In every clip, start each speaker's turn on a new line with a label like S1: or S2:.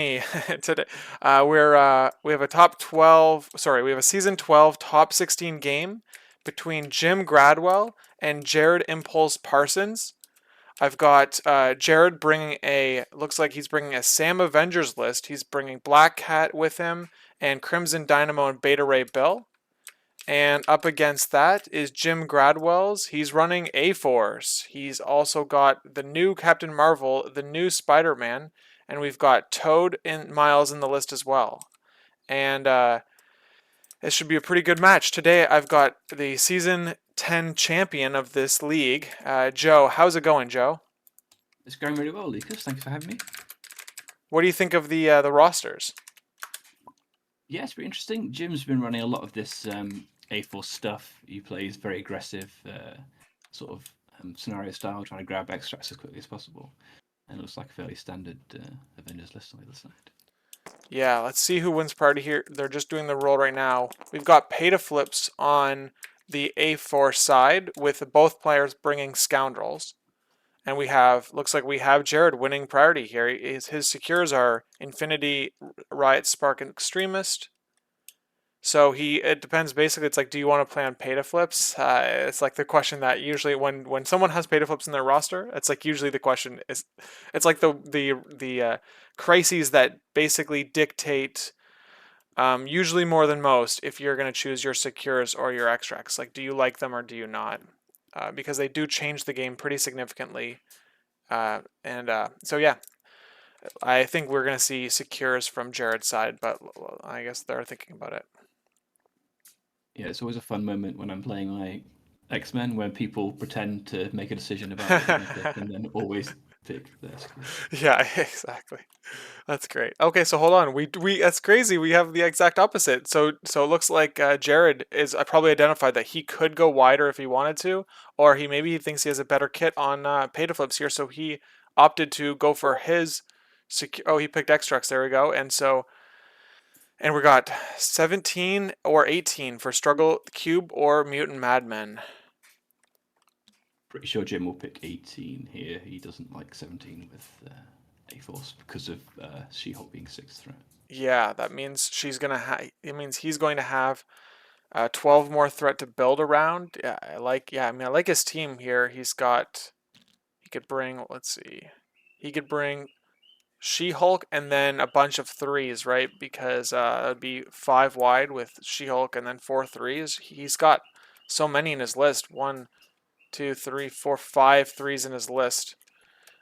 S1: Hey, today we have a top 12, sorry, we have a season 12 top 16 game between Jim Gradwell and Jarrod Impulse Parsons. I've got Jarrod bringing looks like he's bringing a Sam Avengers list. He's bringing Black Cat with him and Crimson Dynamo and Beta Ray Bill. And up against that is Jim Gradwell's. He's running A-Force. He's also got the new Captain Marvel, the new Spider-Man, and we've got Toad and Miles in the list as well. And it should be a pretty good match. Today I've got the Season 10 champion of this league, Joe. How's it going, Joe?
S2: It's going really well, Lucas. Thanks for having me.
S1: What do you think of the rosters?
S2: Yeah, it's pretty interesting. Jim's been running a lot of this A4 stuff. He plays very aggressive sort of scenario style, trying to grab extracts as quickly as possible. And it looks like a fairly standard Avengers list on the other side.
S1: Yeah, let's see who wins party here. They're just doing the roll right now. We've got pay to flips on the A4 side with both players bringing scoundrels. And looks like we have Jarrod winning priority here. His secures are Infinity, Riot, Spark, and Extremist. So it depends. Basically, it's like, do you want to play on pay to flips? It's like the question that usually when someone has pay to flips in their roster, it's like usually the question is, it's like the crises that basically dictate, usually more than most, if you're going to choose your secures or your extracts. Like, do you like them or do you not? Because they do change the game pretty significantly. So yeah, I think we're going to see secures from Jarrod's side, but I guess they're thinking about it.
S2: Yeah, it's always a fun moment when I'm playing my X-Men when people pretend to make a decision about what they're going to pick and then always pick their secure.
S1: Yeah, exactly. That's great. Okay, so hold on. We that's crazy. We have the exact opposite. So it looks like Jarrod is probably identified that he could go wider if he wanted to, or he thinks he has a better kit on pay to flips here, so he opted to go for his secure. Oh, he picked extracts. There we go. And we got 17 or 18 for Struggle Cube or Mutant Madmen.
S2: Pretty sure Jim will pick 18 here. He doesn't like 17 with A-Force because of She-Hulk being 6th threat.
S1: Yeah, that means it means he's going to have 12 more threat to build around. I mean, I like his team here. He could bring, let's see, he could bring She-Hulk and then a bunch of threes, right? Because it'd be 5 wide with She-Hulk and then 4 threes. He's got so many in his list. 1, 2, 3, 4, 5 threes in his list.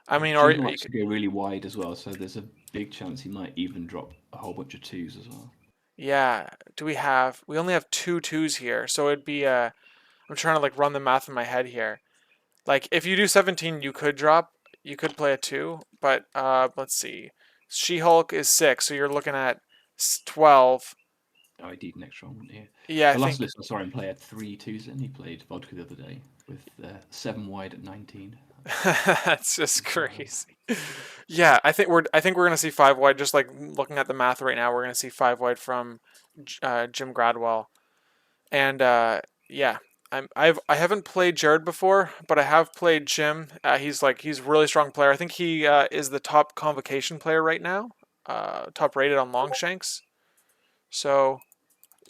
S1: I mean, or
S2: Jim
S1: you
S2: likes
S1: could,
S2: to go really wide as well, so there's a big chance he might even drop a whole bunch of 2s as well.
S1: yeah. We only have 2 2s here, so it'd be I'm trying to like run the math in my head here. Like if you do 17, you could play a 2, but let's see. She-Hulk is 6, so you're looking at 12.
S2: Oh, I need an extra one here.
S1: Yeah, I
S2: The last
S1: think
S2: list I saw him play had 3 2s in. He played vodka the other day with 7 wide at 19.
S1: that's just crazy. Yeah, I think we're gonna see 5 wide. Just like looking at the math right now, we're gonna see 5 wide from Jim Gradwell. And yeah, I haven't played Jarrod before, but I have played Jim. He's a really strong player. I think he is the top convocation player right now, top rated on Longshanks. So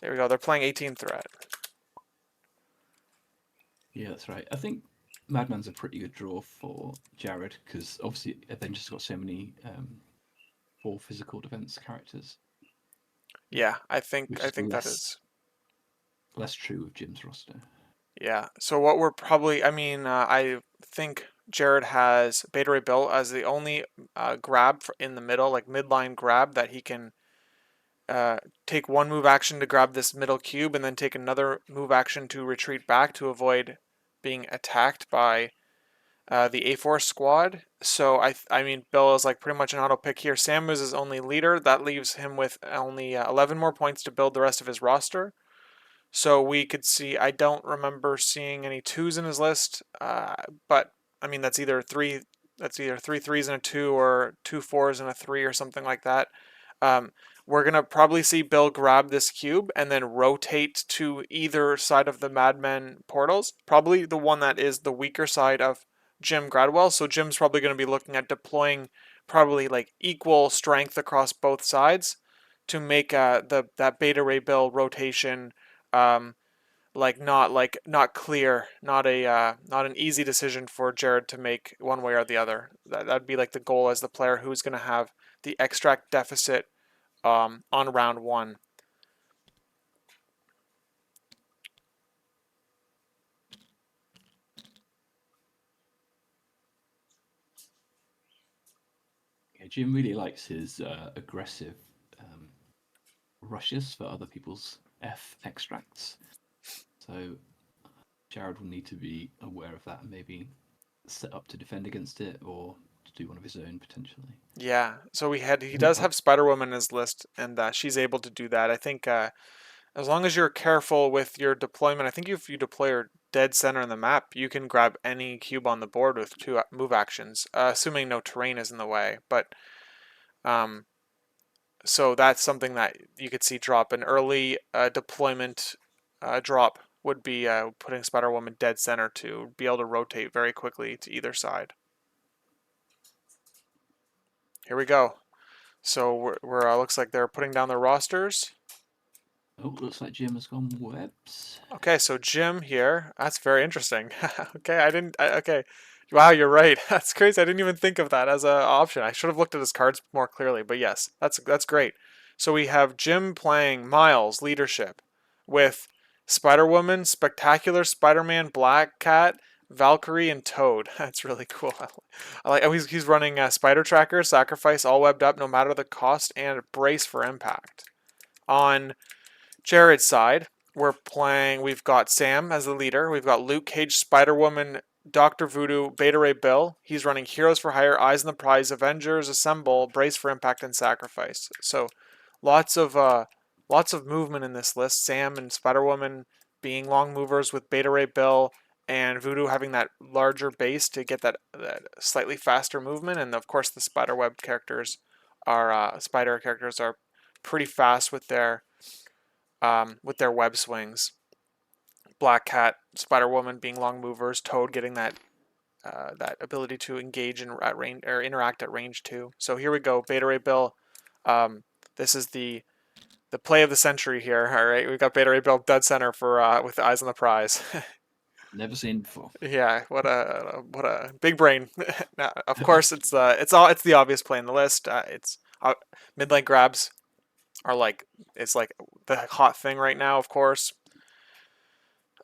S1: there we go. They're playing 18 threat.
S2: Yeah, that's right. I think Madman's a pretty good draw for Jarrod because obviously Avengers got so many 4 physical defense characters,
S1: Yeah,
S2: which
S1: I
S2: is
S1: think that is.
S2: less true of Jim's roster.
S1: Yeah. So what we're probably, I think Jarrod has Beta Ray Bill as the only grab in the middle, like midline grab that he can uh, take one move action to grab this middle cube and then take another move action to retreat back to avoid being attacked by the A4 squad. So I mean, Bill is like pretty much an auto pick here. Sam is his only leader. That leaves him with only 11 more points to build the rest of his roster. So we could see. I don't remember seeing any 2s in his list, but I mean that's either three. That's either 3 3s and a 2 or 2 4s and a 3 or something like that. Um, we're gonna probably see Bill grab this cube and then rotate to either side of the Madmen portals. Probably the one that is the weaker side of Jim Gradwell. So Jim's probably going to be looking at deploying probably like equal strength across both sides to make that Beta Ray Bill rotation not clear, not an easy decision for Jarrod to make one way or the other. That'd be like the goal as the player who's going to have the extract deficit on round one.
S2: Yeah, Jim really likes his aggressive rushes for other people's F extracts. So Jarrod will need to be aware of that and maybe set up to defend against it or to do one of his own potentially.
S1: Yeah, so he
S2: I think
S1: does have Spider Woman in his list, and she's able to do that. I think as long as you're careful with your deployment, I think if you deploy her dead center in the map, you can grab any cube on the board with 2 move actions, assuming no terrain is in the way. But um, so that's something that you could see drop. An early deployment drop would be putting Spider Woman dead center to be able to rotate very quickly to either side. Here we go. So we're looks like they're putting down their rosters.
S2: Oh, looks like Jim has gone webs.
S1: Okay, so Jim here. That's very interesting. Okay, okay. Wow, you're right. That's crazy. I didn't even think of that as an option. I should have looked at his cards more clearly. But yes, that's great. So we have Jim playing Miles leadership with Spider Woman, Spectacular Spider-Man, Black Cat, Valkyrie, and Toad. That's really cool. I like. Oh, he's running Spider Tracker, Sacrifice, all webbed up, no matter the cost, and Brace for Impact. On Jarrod's side, we've got Sam as the leader. We've got Luke Cage, Spider Woman, Dr. Voodoo, Beta Ray Bill. He's running Heroes for Hire, Eyes on the Prize, Avengers, Assemble, Brace for Impact, and Sacrifice. So lots of movement in this list. Sam and Spider Woman being long movers with Beta Ray Bill and Voodoo having that larger base to get that slightly faster movement. And of course the spider characters are pretty fast with their web swings. Black Cat, Spider Woman being long movers, Toad getting that ability to engage at range or interact at range too. So here we go, Beta Ray Bill. This is the play of the century here. All right, we've got Beta Ray Bill dead center for with the eyes on the prize.
S2: Never seen before.
S1: Yeah, what a big brain. Now, of course, it's the obvious play in the list. It's mid lane grabs are it's like the hot thing right now. Of course,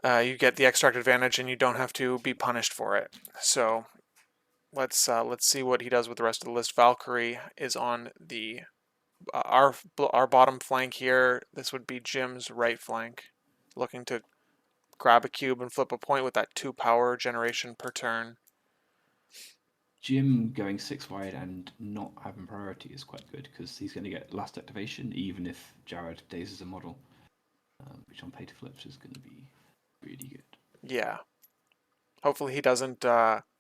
S1: you get the extract advantage and you don't have to be punished for it. So let's see what he does with the rest of the list. Valkyrie is on the our bottom flank here. This would be Jim's right flank, looking to grab a cube and flip a point with that 2 power generation per turn.
S2: Jim going 6 wide and not having priority is quite good because he's going to get last activation even if Jarrod dazes a model, which on pay to flips is going to be really good.
S1: Yeah. Hopefully he doesn't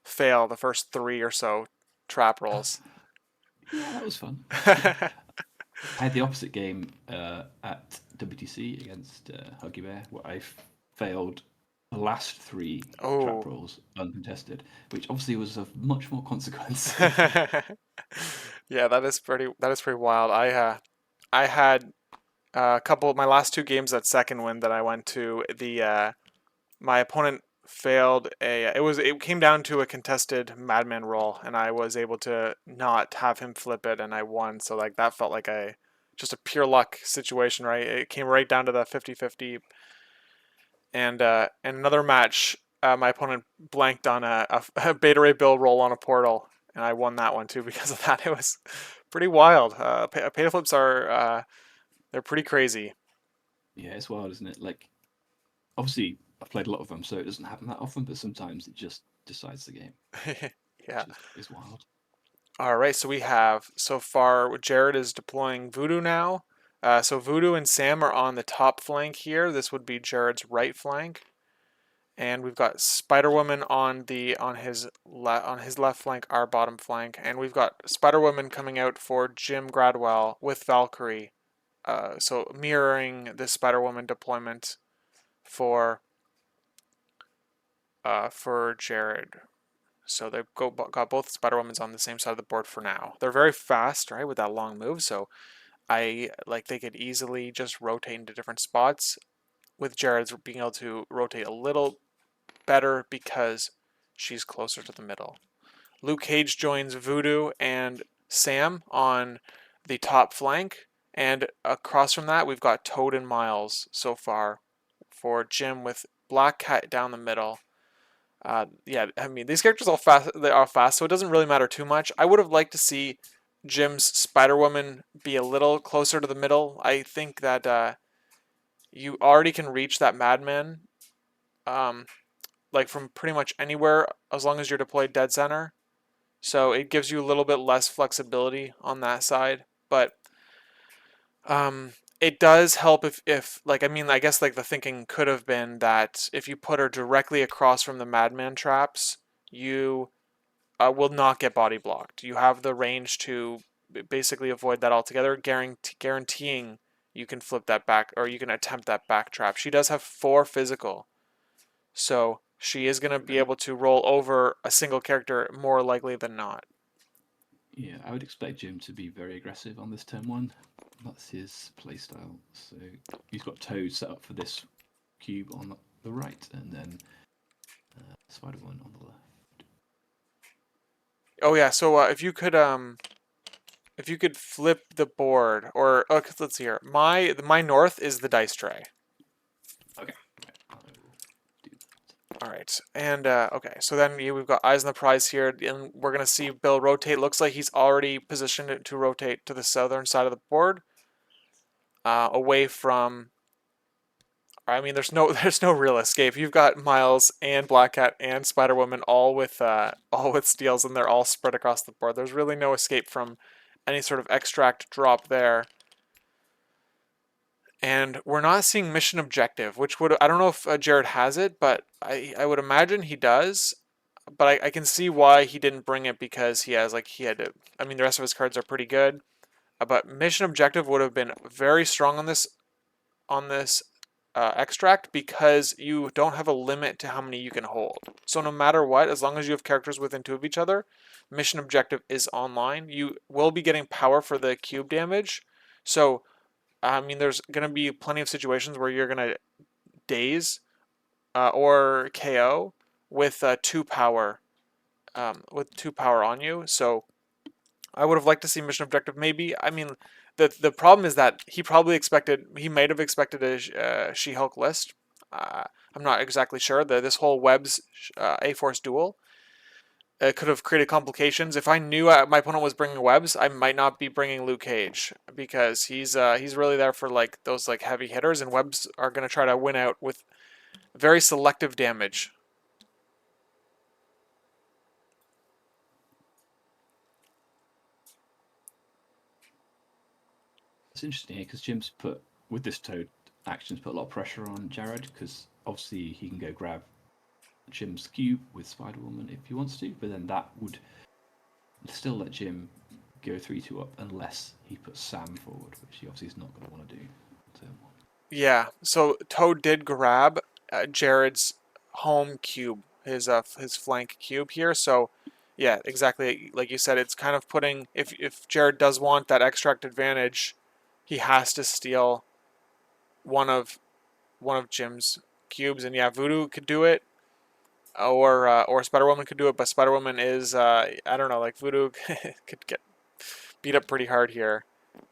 S1: fail the first 3 or so trap rolls.
S2: Yeah, that was fun. I had the opposite game at WTC against Huggy Bear where I failed the last 3 trap rolls uncontested, which obviously was of much more consequence.
S1: Yeah, that is pretty wild. I had a couple of my last 2 games at second win that I went to. My opponent failed it came down to a contested madman roll, and I was able to not have him flip it, and I won. So like that felt like just a pure luck situation, right? It came right down to the 50-50. And another match, my opponent blanked on a Beta Ray Bill roll on a portal, and I won that one too because of that. It was pretty wild. Pay flips are they're pretty crazy.
S2: Yeah, it's wild, isn't it? Like, obviously, I've played a lot of them, so it doesn't happen that often, but sometimes it just decides the game.
S1: Yeah.
S2: Which is wild.
S1: All right, so we have so far Jarrod is deploying Voodoo now. So Voodoo and Sam are on the top flank here. This would be Jarrod's right flank, and we've got Spider Woman on his left flank, our bottom flank, and we've got Spider Woman coming out for Jim Gradwell with Valkyrie. So mirroring the Spider Woman deployment for Jarrod. So they've got both Spider-Womans on the same side of the board for now. They're very fast, right, with that long move, so they could easily just rotate into different spots, with Jarrod's being able to rotate a little better because she's closer to the middle. Luke Cage joins Voodoo and Sam on the top flank, and across from that we've got Toad and Miles so far for Jim, with Black Cat down the middle. Yeah, I mean, these characters they are fast, so it doesn't really matter too much. I would have liked to see Jim's Spider-Woman be a little closer to the middle. I think that you already can reach that Madman, like from pretty much anywhere as long as you're deployed dead center. So it gives you a little bit less flexibility on that side, but it does help if like, I mean, I guess like the thinking could have been that if you put her directly across from the Madman traps, you will not get body blocked. You have the range to basically avoid that altogether, guaranteeing you can flip that back, or you can attempt that back trap. She does have 4 physical, so she is going to be able to roll over a single character more likely than not.
S2: Yeah, I would expect Jim to be very aggressive on this turn 1. That's his playstyle. So he's got Toad set up for this cube on the right, and then Spider-Man on the left.
S1: Oh yeah, so if you could flip the board, or let's see here. My north is the dice tray.
S2: Okay. I will do that.
S1: All right, and okay, so then we've got eyes on the prize here, and we're gonna see Bill rotate. Looks like he's already positioned to rotate to the southern side of the board, away from. I mean, there's no real escape. You've got Miles and Black Cat and Spider Woman all with steals, and they're all spread across the board. There's really no escape from any sort of extract drop there. And we're not seeing mission objective, which would, I don't know if Jarrod has it, but I would imagine he does. But I can see why he didn't bring it, because he had to, I mean, the rest of his cards are pretty good. But mission objective would have been very strong on this extract, because you don't have a limit to how many you can hold. So no matter what, as long as you have characters within 2 of each other, mission objective is online. You will be getting power for the cube damage. So, I mean, there's going to be plenty of situations where you're going to daze or KO with 2 power, on you. So I would have liked to see mission objective. Maybe, I mean, the problem is that he might have expected a She-Hulk list. I'm not exactly sure. This whole Webs A-Force duel could have created complications. If I knew my opponent was bringing Webs, I might not be bringing Luke Cage, because he's really there for like those like heavy hitters, and Webs are going to try to win out with very selective damage.
S2: It's interesting because Jim's put, with this Toad actions, put a lot of pressure on Jarrod, because obviously he can go grab Jim's cube with Spider-Woman if he wants to, but then that would still let Jim go 3-2 up unless he puts Sam forward, which he obviously is not going to want to do.
S1: Yeah, so Toad did grab Jarrod's home cube, his flank cube here. So yeah, exactly like you said, it's kind of putting, if Jarrod does want that extract advantage, he has to steal one of Jim's cubes. And yeah, Voodoo could do it, or Spider Woman could do it, but Spider Woman is I don't know, like Voodoo could get beat up pretty hard here.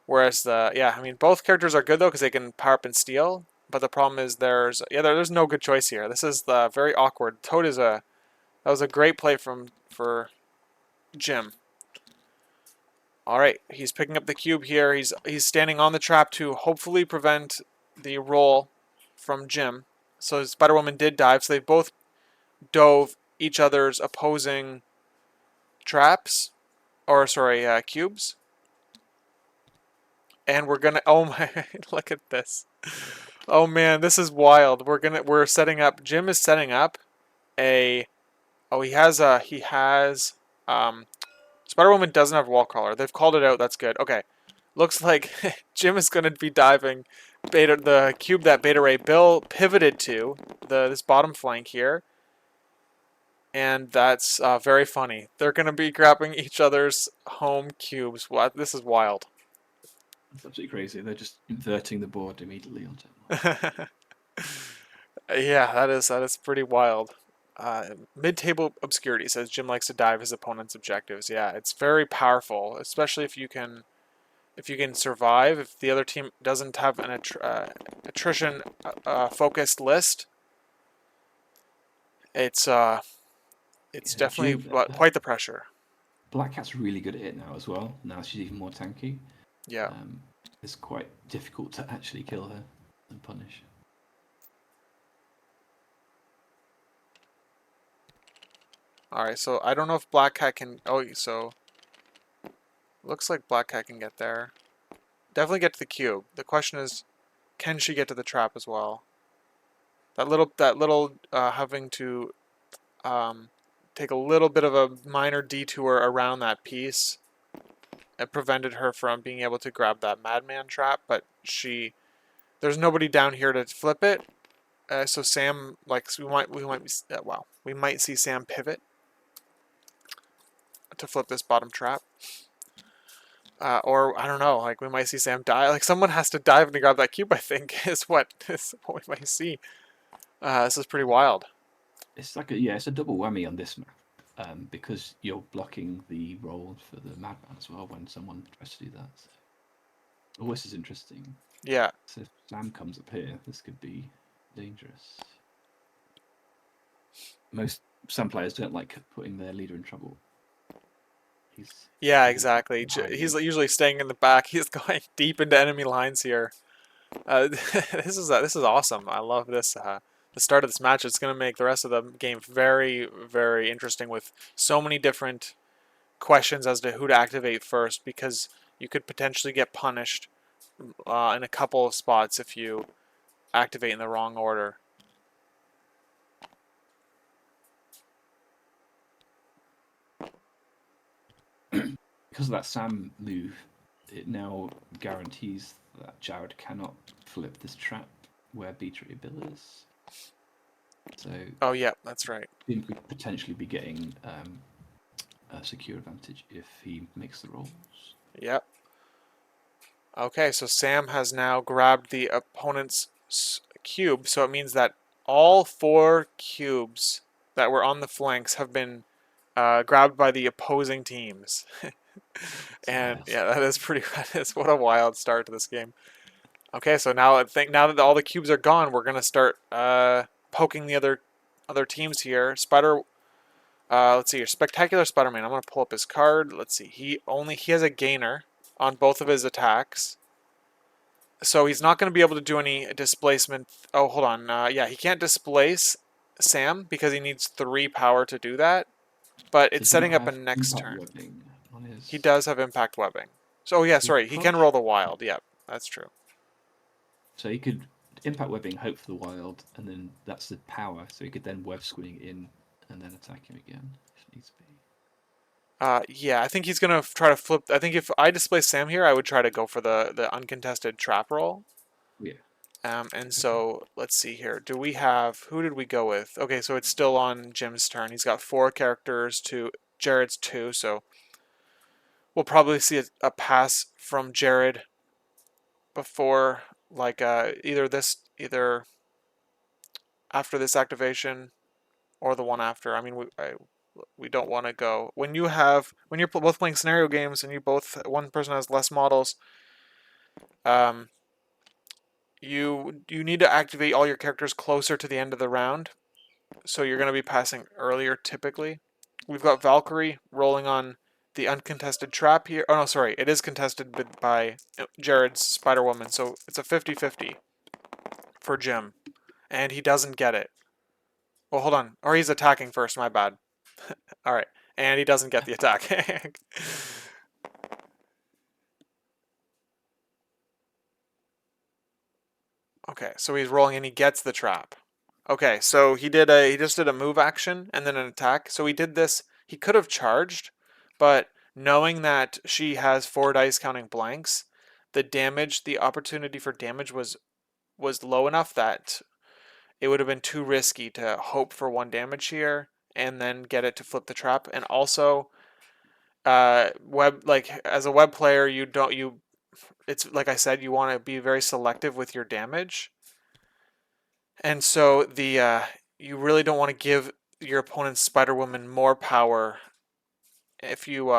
S1: Whereas I mean, both characters are good though, because they can power up and steal. But the problem is there's no good choice here. This is very awkward. Toad that was a great play for Jim. All right, he's picking up the cube here. He's standing on the trap to hopefully prevent the roll from Jim. So Spider Woman did dive. So they both dove each other's opposing traps, or sorry, cubes. And we're gonna, oh my, look at this. Oh man, this is wild. We're setting up, Jim is setting up he has Spider-Woman doesn't have wall crawler. They've called it out, that's good. Okay. Looks like Jim is gonna be diving the cube that Beta Ray Bill pivoted to, this bottom flank here. and that's very funny. They're going to be grabbing each other's home cubes. What? This is wild.
S2: It's absolutely crazy. They're just inverting the board immediately on turn one.
S1: Yeah, that is pretty wild. Mid-table obscurity says Jim likes to dive his opponent's objectives. Yeah, it's very powerful, especially if you can survive. If the other team doesn't have an attrition focused list, it's it's
S2: Yeah,
S1: definitely
S2: Jim.
S1: quite the pressure.
S2: Black Cat's really good at it now as well. Now she's even more tanky.
S1: Yeah.
S2: It's quite difficult to actually kill her and punish.
S1: All right. So I don't know if Black Cat can. Oh, so looks like Black Cat can get there. Definitely get to the cube. The question is, can she get to the trap as well? That little having to take a little bit of a minor detour around that piece. It prevented her from being able to grab that Madman trap, but there's nobody down here to flip it. So Sam, like, we might see Sam pivot to flip this bottom trap. Or I don't know, like we might see Sam die. Like someone has to dive and grab that cube. I think is what we might see. This is pretty wild.
S2: It's like it's a double whammy on this map because you're blocking the roll for the Madman as well when someone tries to do that. So. Oh, this is interesting.
S1: Yeah.
S2: So if Sam comes up here, this could be dangerous. Some players don't like putting their leader in trouble.
S1: Yeah, exactly. He's usually staying in the back. He's going deep into enemy lines here. This is awesome. I love this. The start of this match. It's going to make the rest of the game very, very interesting with so many different questions as to who to activate first, because you could potentially get punished in a couple of spots if you activate in the wrong order.
S2: Because of that Sam move, it now guarantees that Jarrod cannot flip this trap where Beatrix Bill is. So.
S1: Oh yeah, that's right.
S2: He could potentially be getting a secure advantage if he makes the rolls.
S1: Yep. Okay, so Sam has now grabbed the opponent's cube, so it means that all 4 cubes that were on the flanks have been grabbed by the opposing teams. And yeah, that is pretty. What a wild start to this game. Okay, so now now that all the cubes are gone, we're gonna start poking the other teams here. Let's see here, Spectacular Spider-Man. I'm gonna pull up his card. Let's see. He has a gainer on both of his attacks, so he's not gonna be able to do any displacement. Oh, hold on. Yeah, he can't displace Sam because he needs 3 power to do that. But it's setting up a next turn. He does have impact webbing. So oh yeah, sorry, he can roll the wild. Yeah, that's true.
S2: So he could impact webbing, hope for the wild, and then that's the power. So he could then web swing in and then attack him again if needs be.
S1: Yeah, I think he's gonna try to flip. I think if I displace Sam here, I would try to go for the uncontested trap roll.
S2: Yeah.
S1: And so let's see here. Who did we go with? Okay, so it's still on Jim's turn. He's got 4 characters to Jarrod's 2, so we'll probably see a pass from Jarrod before, like either after this activation or the one after. I mean, we don't want to go when you're both playing scenario games and one person has less models. You need to activate all your characters closer to the end of the round, so you're going to be passing earlier typically. We've got Valkyrie rolling on the uncontested trap here. Oh no, sorry, it is contested by Jarrod's Spider-Woman, so it's a 50-50 for Jim, and he doesn't get it. Well, hold on, or he's attacking first, my bad. All right, and he doesn't get the attack. Okay, so he's rolling and he gets the trap. Okay, so he just did a move action and then an attack. So he did this. He could have charged, but knowing that she has 4 dice counting blanks, the opportunity for damage was low enough that it would have been too risky to hope for 1 damage here and then get it to flip the trap. And also, as a web player, it's like I said, you want to be very selective with your damage, and so you really don't want to give your opponent's Spider Woman more power if you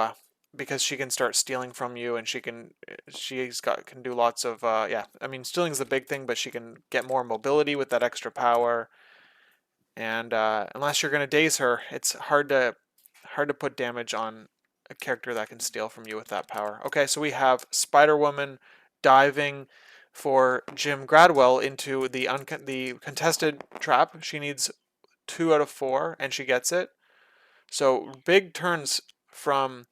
S1: because she can start stealing from you, and can do lots of yeah. I mean, stealing's the big thing, but she can get more mobility with that extra power. And unless you're gonna daze her, it's hard to put damage on a character that can steal from you with that power. Okay, so we have Spider Woman diving for Jim Gradwell into the contested trap. She needs 2 out of 4, and she gets it. So big turns from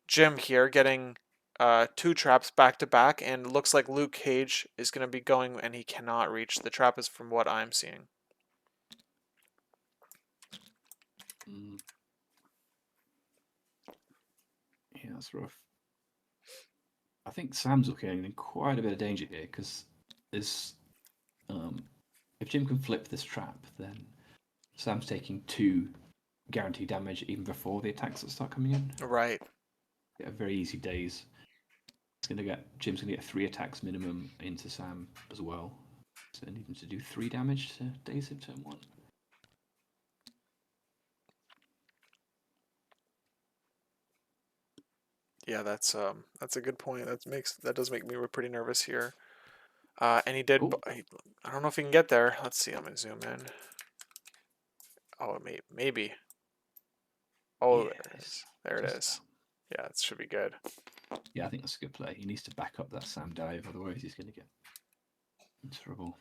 S1: Jim here, getting 2 traps back to back, and looks like Luke Cage is going to be going, and he cannot reach the trap, is from what I'm seeing.
S2: Yeah, that's rough. I think Sam's looking in quite a bit of danger here because there's if Jim can flip this trap, then Sam's taking 2 guaranteed damage even before the attacks that start coming in.
S1: Right.
S2: Get a very easy daze. Jim's gonna get 3 attacks minimum into Sam as well. So I need him to do 3 damage to daze him turn 1.
S1: Yeah, that's a good point. That does make me pretty nervous here. And he did.
S2: Oh.
S1: I don't know if he can get there. Let's see. I'm gonna zoom in. Oh, maybe. Oh,
S2: Yeah,
S1: there it is. There it is. Yeah, it should be good.
S2: Yeah, I think that's a good play. He needs to back up that Sam dive, otherwise he's going to get in trouble.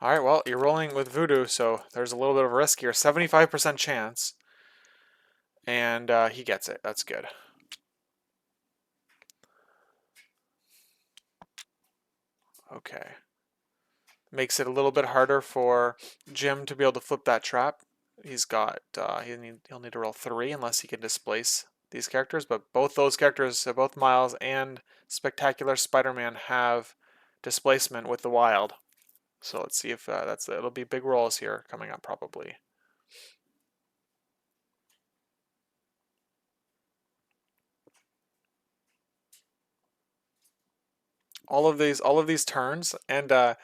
S1: All right, well, you're rolling with Voodoo, so there's a little bit of a risk here. 75% chance. And he gets it. That's good. Okay. Makes it a little bit harder for Jim to be able to flip that trap. He's got he'll need to roll 3 unless he can displace these characters. But both those characters, both Miles and Spectacular Spider-Man, have displacement with the Wild. So let's see if it'll be big rolls here coming up probably. All of these turns, and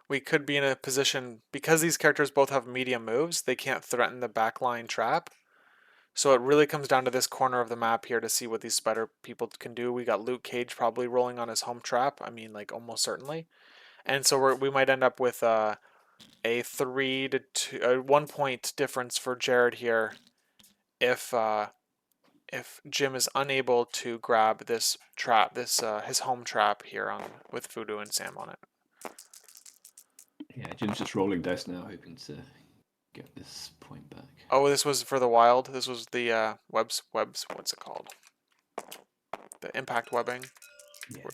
S1: we could be in a position because these characters both have medium moves. They can't threaten the backline trap. So it really comes down to this corner of the map here to see what these spider people can do. We got Luke Cage probably rolling on his home trap. I mean, like almost certainly. And so we might end up with a 3 to 2, 1 point difference for Jarrod here if Jim is unable to grab this trap, his home trap here with Voodoo and Sam on it.
S2: Yeah, Jim's just rolling dice now, hoping to get this point back.
S1: Oh, this was for the Wild. This was the webs. What's it called? The impact webbing.
S2: Yeah.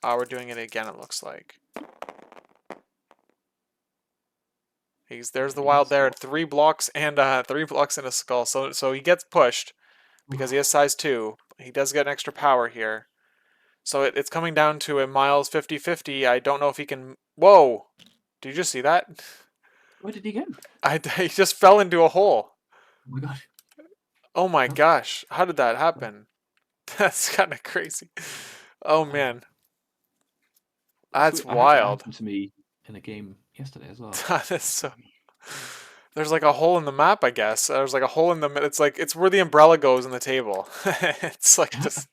S1: We're doing it again. It looks like. There's the Wild there at 3 blocks and 3 blocks and a skull. So he gets pushed because he has size 2. He does get an extra power here. So it's coming down to a Miles 50-50. I don't know if he can. Whoa! Did you just see that?
S2: Where did he go?
S1: He just fell into a hole.
S2: Oh my god.
S1: Oh my gosh! How did that happen? That's kind of crazy. Oh man, that's wild.
S2: That happened to me in a game yesterday as well.
S1: That's so. There's like a hole in the map, I guess. There's like a hole in the. It's where the umbrella goes in the table. It's like just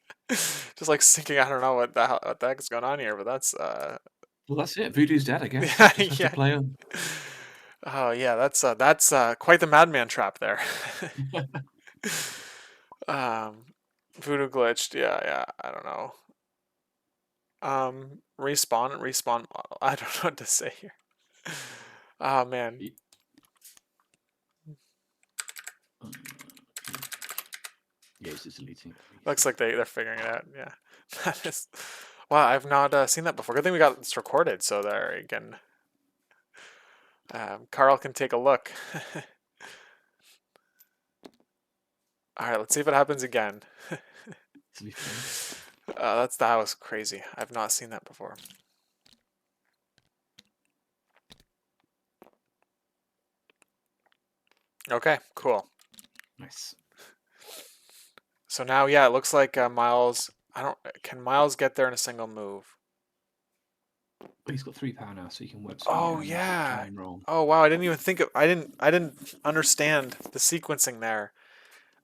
S1: like sinking. I don't know what the heck is going on here, but that's.
S2: Well, that's it. Voodoo's dead, I guess.
S1: Yeah,
S2: Just have to play on.
S1: Oh yeah, that's quite the madman trap there. Voodoo glitched. Yeah. I don't know. Respawn model. I don't know what to say here. Oh man.
S2: Yeah, he's just deleting.
S1: Looks like they're figuring it out. Yeah. That is. Wow, I've not seen that before. Good thing we got this recorded, so there again. Carl can take a look. All right, let's see if it happens again. That was crazy. I've not seen that before. Okay, cool.
S2: Nice.
S1: So now, yeah, it looks like Miles. I don't. Can Miles get there in a single move?
S2: But he's got 3 power now, so he can web swing
S1: Oh
S2: and
S1: yeah.
S2: try and roll.
S1: Oh wow, I didn't even think of. I didn't understand the sequencing there.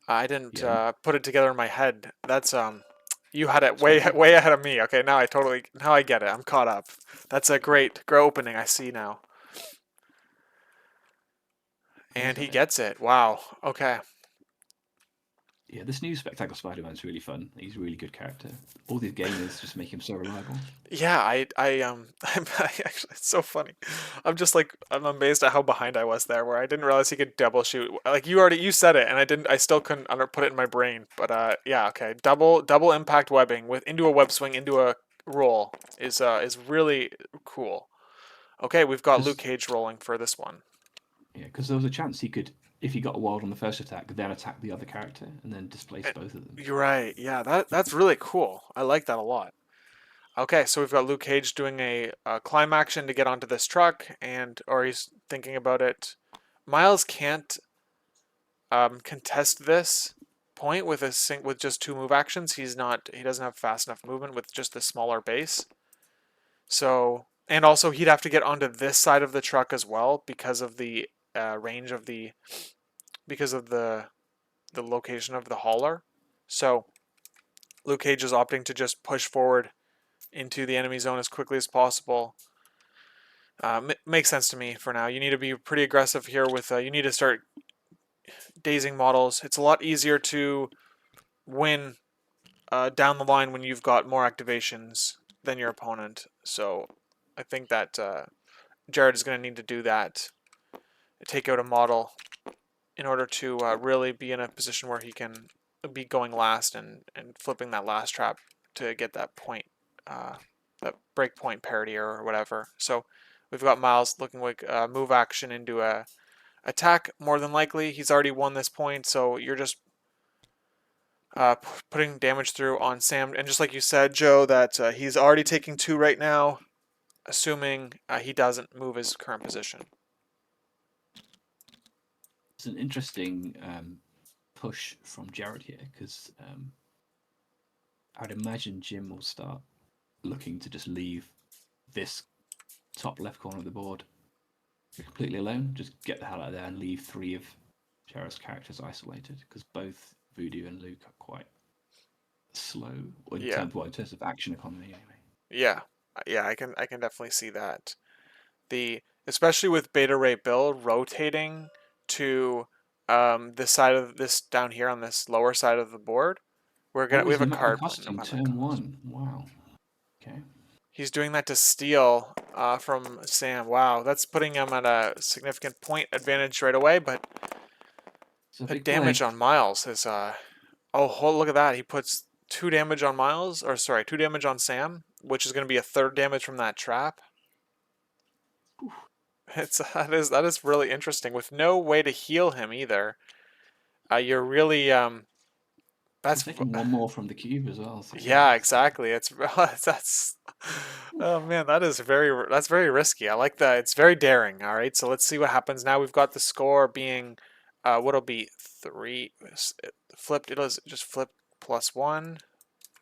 S1: I didn't
S2: Yeah,
S1: put it together in my head. That's you had it
S2: it's quite
S1: way
S2: good.
S1: way ahead of me. Okay, now I get it. I'm caught up. That's a great opening. I see now.
S2: He's
S1: And he
S2: got it.
S1: gets it. Wow. Okay.
S2: Yeah, this new Spectacular Spider-Man's really fun. He's a really good character. All these gamers just make him so reliable.
S1: Yeah, actually, it's so funny. I'm amazed at how behind I was there, where I didn't realize he could double shoot. Like you said it, and I still couldn't put it in my brain. But yeah, okay, double impact webbing with into a web swing into a roll is really cool. Okay, we've got Luke
S2: Because
S1: Cage rolling for this one.
S2: yeah, because there was a chance he could, if he got a wild on the first attack, then attack the other character and then displace
S1: Eh,
S2: both of them.
S1: You're right. Yeah, that's really cool. I like that a lot. Okay, so we've got Luke Cage doing a climb action to get onto this truck, or he's thinking about it. Miles can't contest this point with with just two move actions. He doesn't have fast enough movement with just the smaller base. So, and also he'd have to get onto this side of the truck as well because of the range of because of the location of the hauler. So Luke Cage is opting to just push forward into the enemy zone as quickly as possible. Makes sense to me for now. You need to be pretty aggressive here with. You need to start dazing models. It's a lot easier to win down the line when you've got more activations than your opponent. So I think that Jarrod is going to need to do that. Take out a model in order to really be in a position where he can be going last and flipping that last trap to get that point, that break point parity or whatever. So we've got Miles looking like move action into a attack more than likely. He's already won this point, so you're just putting damage through on Sam. And just like you said, Joe, that he's already taking two right now, assuming he doesn't move his current position.
S2: It's an interesting push from Jarrod here because I'd imagine Jim will start looking to just leave this top left corner of the board completely alone. Just get the hell out of there and leave 3 of Jarrod's characters isolated because both Voodoo and Luke are quite slow
S1: Yeah,
S2: in terms of action economy anyway.
S1: yeah, yeah. I can definitely see that. The especially with Beta Ray Bill rotating to this side of this down here on this lower side of the board,
S2: Oh,
S1: we
S2: he's
S1: have a
S2: pneumatic
S1: card playing no
S2: costing
S1: matter
S2: turn
S1: cost.
S2: 1. Wow. Okay.
S1: He's doing that to steal from Sam. Wow, that's putting him at a significant point advantage right away. But
S2: It's a
S1: the
S2: big
S1: damage
S2: play.
S1: on Miles is oh, look at that. He puts 2 damage on Miles, or sorry, 2 damage on Sam, which is going to be a third damage from that trap. It's that is really interesting with no way to heal him either. You're really
S2: He's
S1: that's
S2: taking one more from the cube as well. So yeah,
S1: yeah, exactly. It's that's oh man, that's very risky. I like that. It's very daring. All right, so let's see what happens now. We've got the score being what'll be three flipped. It'll just flip +1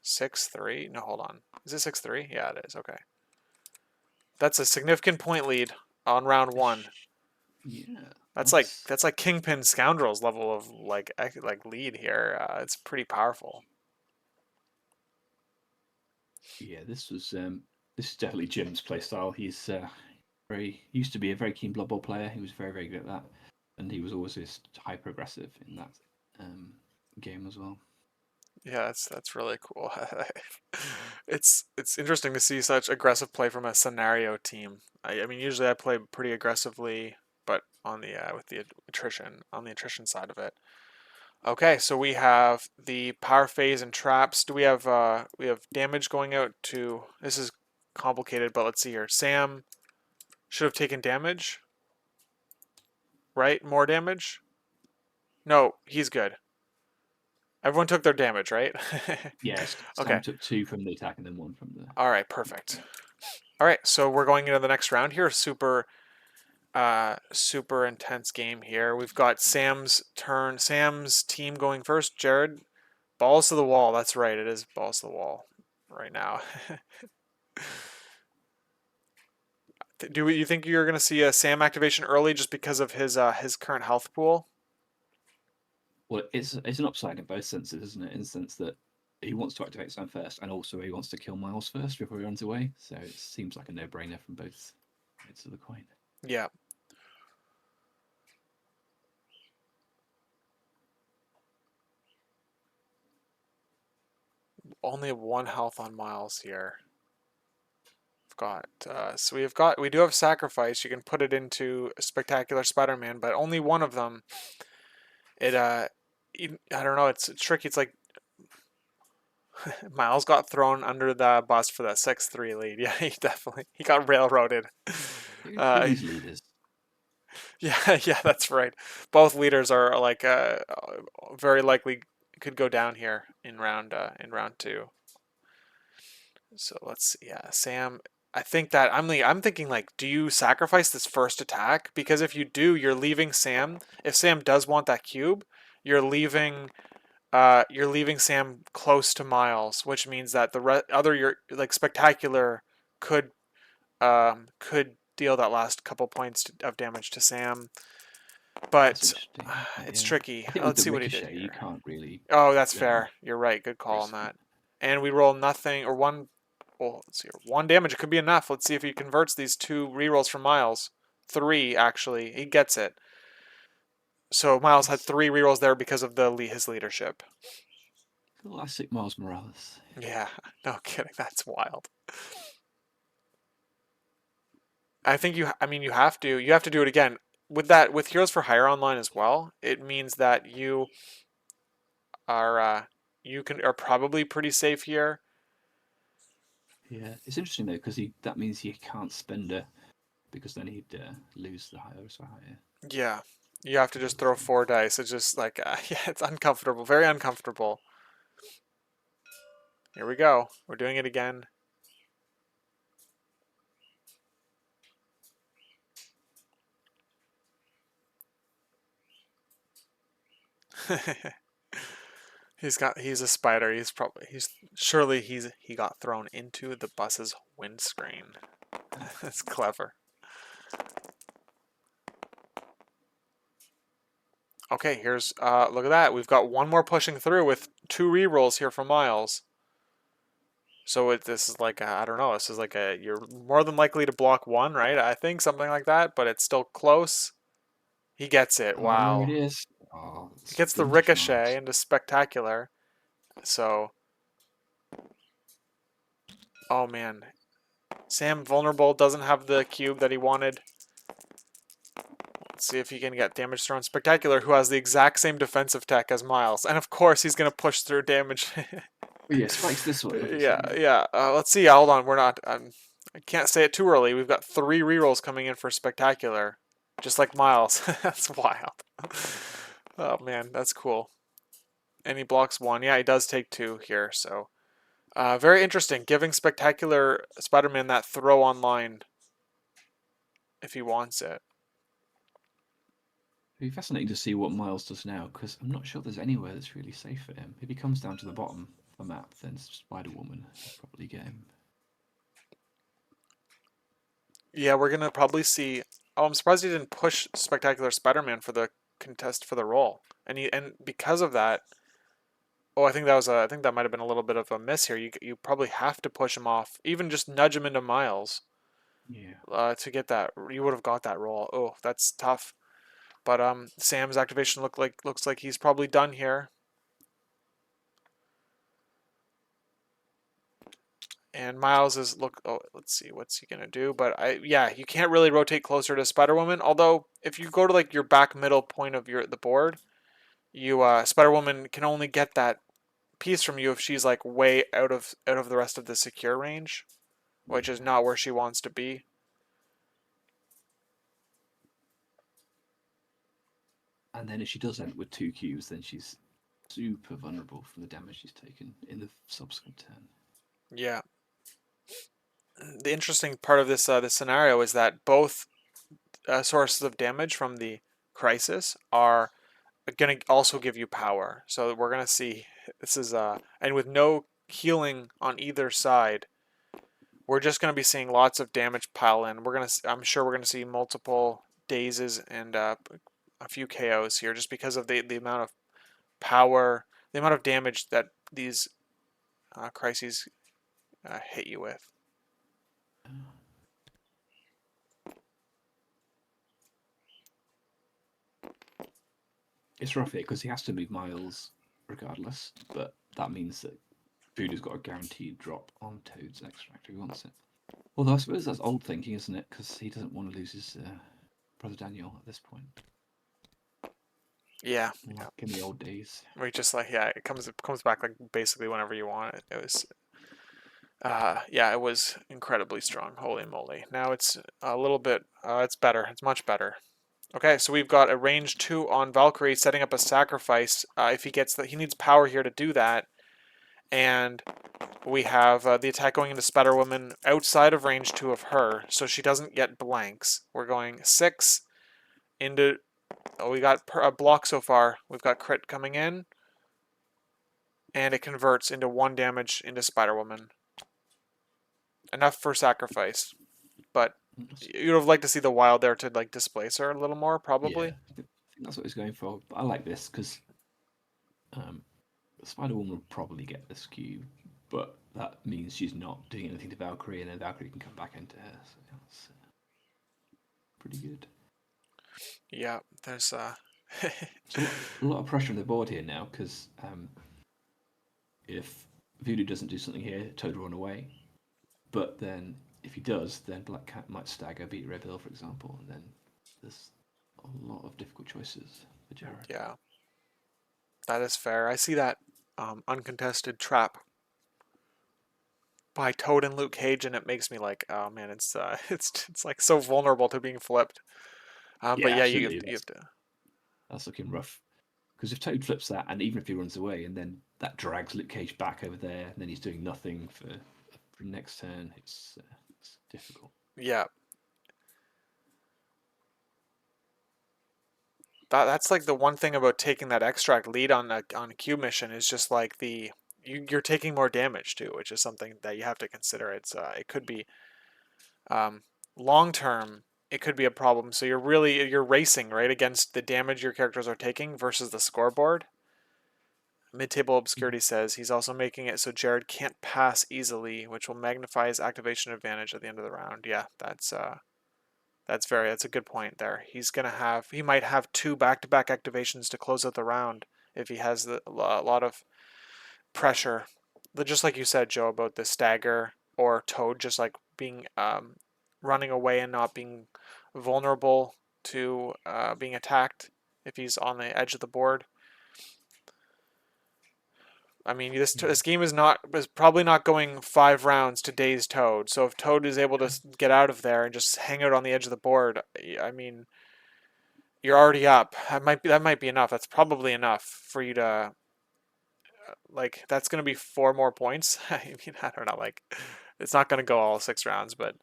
S1: 6-3. No, hold on. Is it 6-3? Yeah, it is. Okay, that's a significant point lead on round one.
S2: yeah. That's
S1: That's like Kingpin Scoundrels level of like lead here. It's pretty powerful.
S2: yeah. This is definitely Jim's playstyle. He's very used to be a very keen Blood Bowl player. He was very good at that, and he was always just hyper aggressive in that um, game as well.
S1: Yeah, that's really cool. It's interesting to see such aggressive play from a scenario team. I mean, usually I play pretty aggressively, but on the with the attrition side of it. Okay, so we have the power phase and traps. Do we have damage going out to? This is complicated, but let's see here. Sam should have taken damage, right? More damage? No, he's good. Everyone took their damage, right?
S2: Yes,
S1: Okay.
S2: Sam took 2 from the attack and then 1 from the.
S1: All right, perfect. All right, so we're going into the next round here. Super super intense game here. We've got Sam's turn, Sam's team going first. Jarrod, balls to the wall. That's right, it is balls to the wall right now. Do you think you're going to see a Sam activation early just because of his current health pool?
S2: Well, it's an upside in both senses, isn't it? In the sense that he wants to activate Sam first, and also he wants to kill Miles first before he runs away. So it seems like a no-brainer from both sides of the coin.
S1: Yeah. Only 1 health on Miles here. We do have sacrifice. You can put it into Spectacular Spider-Man, but only one of them. I don't know. It's tricky. It's like Miles got thrown under the bus for that 6-3 lead. Yeah, he got railroaded.
S2: Who are
S1: Uh,
S2: these leaders?
S1: yeah, that's right. Both leaders are like very likely could go down here in round two. So let's see. Yeah, Sam. I think that I'm thinking like, do you sacrifice this first attack? Because if you do, you're leaving Sam. If Sam does want that cube, you're leaving Sam close to Miles, which means that other your like Spectacular could could deal that last couple points of damage to Sam.
S2: That's
S1: But
S2: interesting.
S1: it's
S2: Yeah,
S1: tricky.
S2: I think with
S1: Let's
S2: the
S1: see what he did
S2: ricochet, you
S1: here.
S2: can't really
S1: Oh, that's
S2: um,
S1: fair. You're right. Good call on
S2: risk it.
S1: that. And we roll nothing or one. Well, let's see. 1 damage. It could be enough. Let's see if he converts these 2 rerolls from Miles. 3 actually. He gets it. So Miles had
S2: Nice.
S1: 3 rerolls there because of his leadership.
S2: Classic Miles Morales.
S1: Yeah. No kidding. That's wild. I think you have to do it again with Heroes for Hire online as well. It means that are uh, are probably pretty safe here.
S2: Yeah, it's interesting though because he that means he can't spend it because then he'd lose the higher so higher.
S1: Yeah, you have to just throw 4 dice. It's just like yeah, it's uncomfortable, very uncomfortable. Here we go. We're doing it again. He's a spider. He got thrown into the bus's windscreen. That's clever. Okay, here's look at that. We've got one more pushing through with 2 rerolls here for Miles. So this is like I don't know. This is like you're more than likely to block 1, right? I think something like that, but it's still close. He gets it.
S2: Oh, there it
S1: Wow.
S2: is. Oh,
S1: He
S2: it's
S1: gets the
S2: vintage
S1: ricochet
S2: Miles.
S1: into Spectacular. So, oh man. Sam vulnerable, doesn't have the cube that he wanted. Let's see if he can get damage thrown. Spectacular, who has the exact same defensive tech as Miles. And of course, he's going to push through damage.
S2: Oh, yeah, spikes this way,
S1: Yeah,
S2: obviously.
S1: yeah. Let's see. Hold on. We're not. I can't say it too early. We've got 3 rerolls coming in for Spectacular. Just like Miles. That's wild. Oh man, that's cool. And he blocks 1. Yeah, he does take 2 here, so very interesting. Giving Spectacular Spider-Man that throw online if he wants it.
S2: It'd be fascinating to see what Miles does now because I'm not sure there's anywhere that's really safe for him. If he comes down to the bottom of the map, then Spider Woman will probably get him.
S1: Yeah, we're gonna probably see. Oh, I'm surprised he didn't push Spectacular Spider-Man for the contest for the role, and because of that, oh, I think that might have been a little bit of a miss here. You probably have to push him off, even just nudge him into Miles,
S2: Yeah.
S1: to get that. You would have got that role. Oh, that's tough. But Sam's activation looks like he's probably done here. And Miles is look. Oh, let's see what's he gonna do. But yeah, you can't really rotate closer to Spider Woman. Although if you go to like your back middle point of the board, you Spider Woman can only get that piece from you if she's like way out of the rest of the secure range, which is
S2: Yeah.
S1: not where she wants to be.
S2: And then if she does end with 2 cubes, then she's super vulnerable from the damage she's taken in the subsequent turn.
S1: Yeah. The interesting part of this scenario is that both sources of damage from the crisis are going to also give you power. So we're going to see this is and with no healing on either side, we're just going to be seeing lots of damage pile in. I'm sure we're going to see multiple dazes and a few KOs here just because of the amount of power, the amount of damage that these crises hit you with.
S2: It's rough here because he has to move Miles regardless, but that means that Voodoo's got a guaranteed drop on Toad's extract if he wants it. Although I suppose that's old thinking, isn't it? Because he doesn't want to lose his brother Daniel at this point.
S1: Yeah,
S2: Like in the old days.
S1: we just like it comes back like basically whenever you want it. It was it was incredibly strong. Holy moly! Now it's a little bit. It's better. It's much better. Okay, so we've got a range 2 on Valkyrie setting up a sacrifice. If he gets that, he needs power here to do that. And we have the attack going into Spider Woman outside of range 2 of her, so she doesn't get blanks. We're going 6 into. Oh, we got a block so far. We've got crit coming in, and it converts into 1 damage into Spider Woman. Enough for sacrifice, but you'd have liked to see the wild there to like displace her a little more, probably.
S2: Yeah, I think that's what he's going for. But I like this because Spider Woman will probably get this cube, but that means she's not doing anything to Valkyrie, and then Valkyrie can come back into her. So that's pretty good.
S1: Yeah, there's
S2: so a lot of pressure on the board here now because if Voodoo doesn't do something here, Toad will run away. But then if he does, then Black Cat might stagger, beat Red Bill, for example, and then there's a lot of difficult choices for Jarrod.
S1: Yeah, that is fair. I see that uncontested trap by Toad and Luke Cage, and it makes me like, oh man, it's like so vulnerable to being flipped. But yeah, you have to.
S2: That's looking rough. Because if Toad flips that, and even if he runs away, and then that drags Luke Cage back over there, and then he's doing nothing for next turn, it's difficult.
S1: Yeah. That's like the one thing about taking that extract lead on a Q mission is just like you're taking more damage too, which is something that you have to consider. It could be long term. It could be a problem. So you're racing right against the damage your characters are taking versus the scoreboard. Mid-table obscurity says he's also making it so Jarrod can't pass easily, which will magnify his activation advantage at the end of the round. Yeah, that's a good point there. He might have 2 back-to-back activations to close out the round if he has a lot of pressure. Just like you said, Joe, about the stagger or Toad just like being running away and not being vulnerable to being attacked if he's on the edge of the board. I mean, this game is probably not going 5 rounds to daze Toad. So if Toad is able to get out of there and just hang out on the edge of the board, I mean, you're already up. That might be enough. That's probably enough for you to like. That's going to be 4 more points. I mean, I don't know. Like, it's not going to go all 6 rounds, but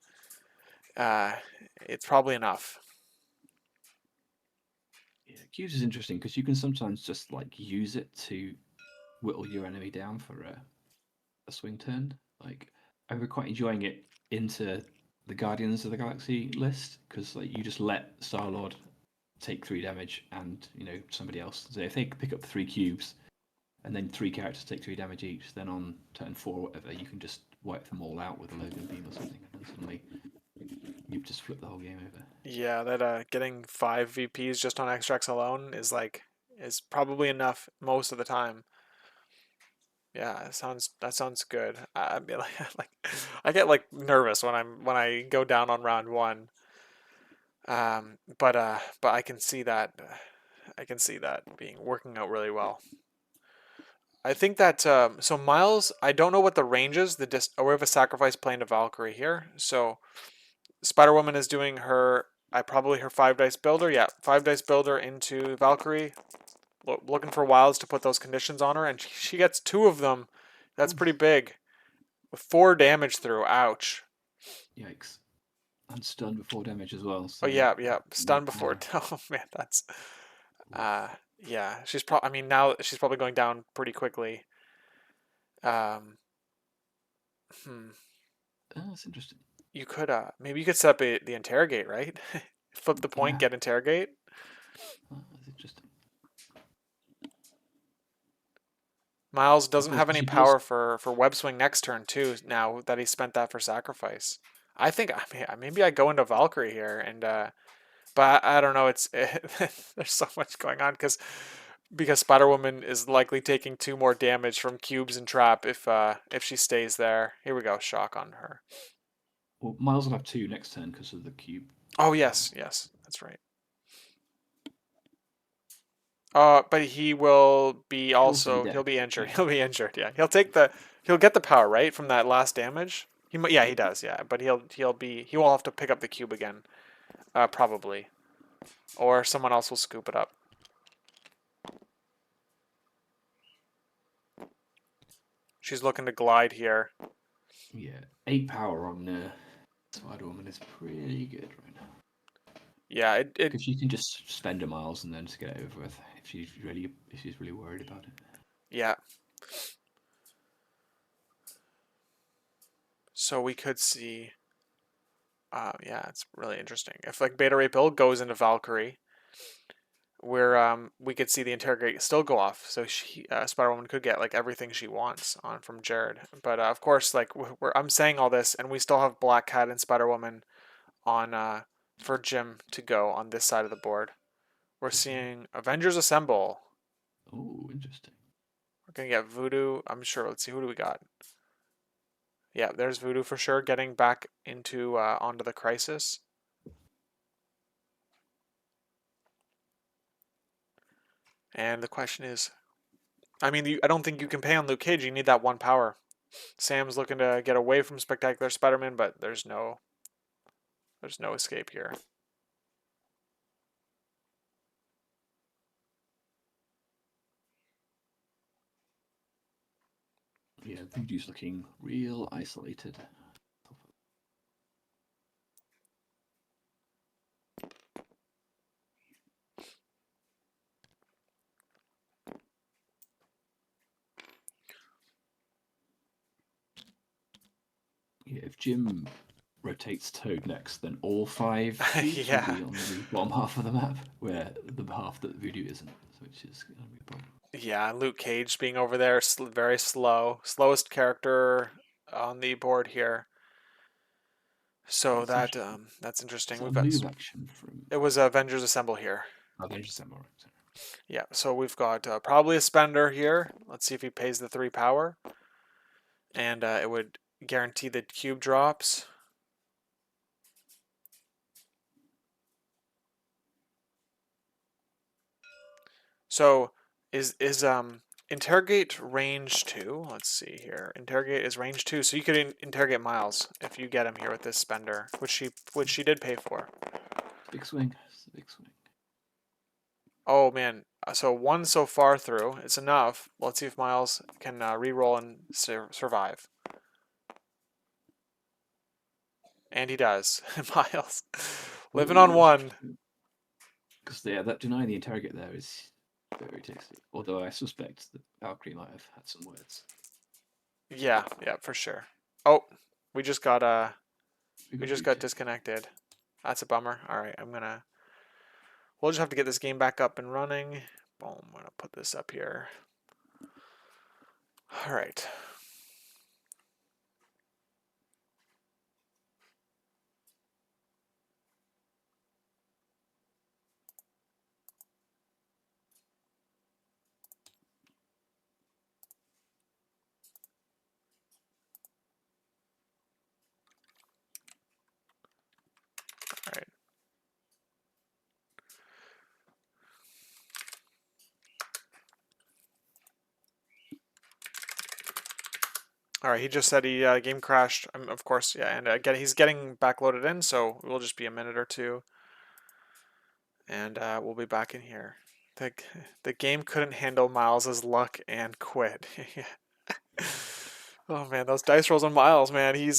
S1: it's probably enough.
S2: Yeah, cubes is interesting because you can sometimes just like use it to whittle your enemy down for a swing turn. Like I was quite enjoying it into the Guardians of the Galaxy list because like you just let Star-Lord take 3 damage and somebody else. So if they pick up 3 cubes and then 3 characters take 3 damage each, then on turn 4 or whatever you can just wipe them all out with a Logan beam or something, and then suddenly you just flip the whole game over.
S1: Yeah, that getting 5 VPs just on extracts alone is probably enough most of the time. Yeah, that sounds good. I mean, I get like nervous when I go down on round 1. But I can see that working out really well. I think that so Miles, I don't know what the range is. We have a sacrifice playing to Valkyrie here. So Spider Woman is doing her probably her 5 dice builder. Yeah, 5 dice builder into Valkyrie. Looking for wilds to put those conditions on her, and she gets 2 of them. That's pretty big. With 4 damage through. Ouch.
S2: Yikes. And stun before damage as well.
S1: Oh
S2: So
S1: yeah, yeah. Stun before.
S2: yeah.
S1: Oh man, that's yeah. She's probably. I mean, now she's probably going down pretty quickly. Um, hmm.
S2: Oh, that's interesting.
S1: You could maybe you could set up the interrogate, right? Flip the point,
S2: Yeah,
S1: get interrogate.
S2: that's interesting.
S1: Miles
S2: I
S1: doesn't
S2: suppose
S1: have
S2: because
S1: any
S2: she does.
S1: power for web swing next turn too. Now that he spent that for sacrifice, I think maybe I go into Valkyrie here and but I don't know. There's so much going on because Spider Woman is likely taking 2 more damage from cubes and trap if she stays there. Here we go, shock on her.
S2: Well, Miles will have 2 next turn because of the cube.
S1: Oh yes, yes, that's right. But he will be
S2: He'll also be
S1: he'll
S2: dead.
S1: be injured.
S2: Yeah.
S1: He'll be injured. Yeah, he'll get the power right from that last damage. Yeah, he does. Yeah, but he will have to pick up the cube again, probably, or someone else will scoop it up. She's looking to glide here.
S2: Yeah. 8 power on Spider Woman is pretty good right now.
S1: Yeah, it
S2: Because she can just spend her Miles and then just get it over with if she's really worried about it.
S1: yeah. So we could see. Yeah, it's really interesting. If like Beta Ray Bill goes into Valkyrie, where we could see the interrogate still go off, so Spider Woman could get like everything she wants on from Jarrod. But of course, like I'm saying all this, and we still have Black Cat and Spider Woman on for Jim to go on this side of the board. We're seeing Avengers Assemble.
S2: Oh, interesting.
S1: We're gonna get Voodoo. I'm sure. Let's see, who do we got? Yeah, there's Voodoo for sure, getting back into onto the Crisis. And the question is, I mean, I don't think you can pay on Luke Cage. You need that 1 power. Sam's looking to get away from Spectacular Spider-Man, but there's no escape here.
S2: Yeah, Voodoo's looking real isolated. Yeah, if Jim rotates Toad next, then all 5 cubes will
S1: Yeah,
S2: be on the bottom half of the map, where the half that Voodoo isn't, which is going to be a problem.
S1: yeah. Luke Cage being over there, very slow, slowest character on the board here. So
S2: That's interesting.
S1: that's
S2: Is
S1: interesting.
S2: that a
S1: We've got
S2: move action from
S1: it was Avengers Assemble here.
S2: Avengers Assemble?
S1: Yeah, so we've got probably a spender here. Let's see if he pays the 3 power, and it would guarantee the cube drops. So is interrogate range 2? Let's see here. Interrogate is range 2, so you could interrogate Miles if you get him here with this spender, which she did pay for.
S2: It's a big swing. It's a big swing.
S1: Oh man, so 1 so far through. It's enough. Let's see if Miles can re-roll and survive. And he does. Miles living on
S2: Oh,
S1: 1.
S2: because yeah, that denying the interrogate there is very tasty. Although I suspect that Valkyrie might have had some words.
S1: Yeah, yeah, for sure. Oh, we just got
S2: We
S1: we
S2: got
S1: just got
S2: booted.
S1: disconnected. That's a bummer. All right, we'll just have to get this game back up and running. Boom, I'm gonna put this up here. All right. All right. All right, he just said he game crashed. Of course, yeah, and again he's getting backloaded in, so we'll just be a minute or two, and we'll be back in here. The the game couldn't handle Miles's luck and quit. Oh man, those dice rolls on Miles, man. He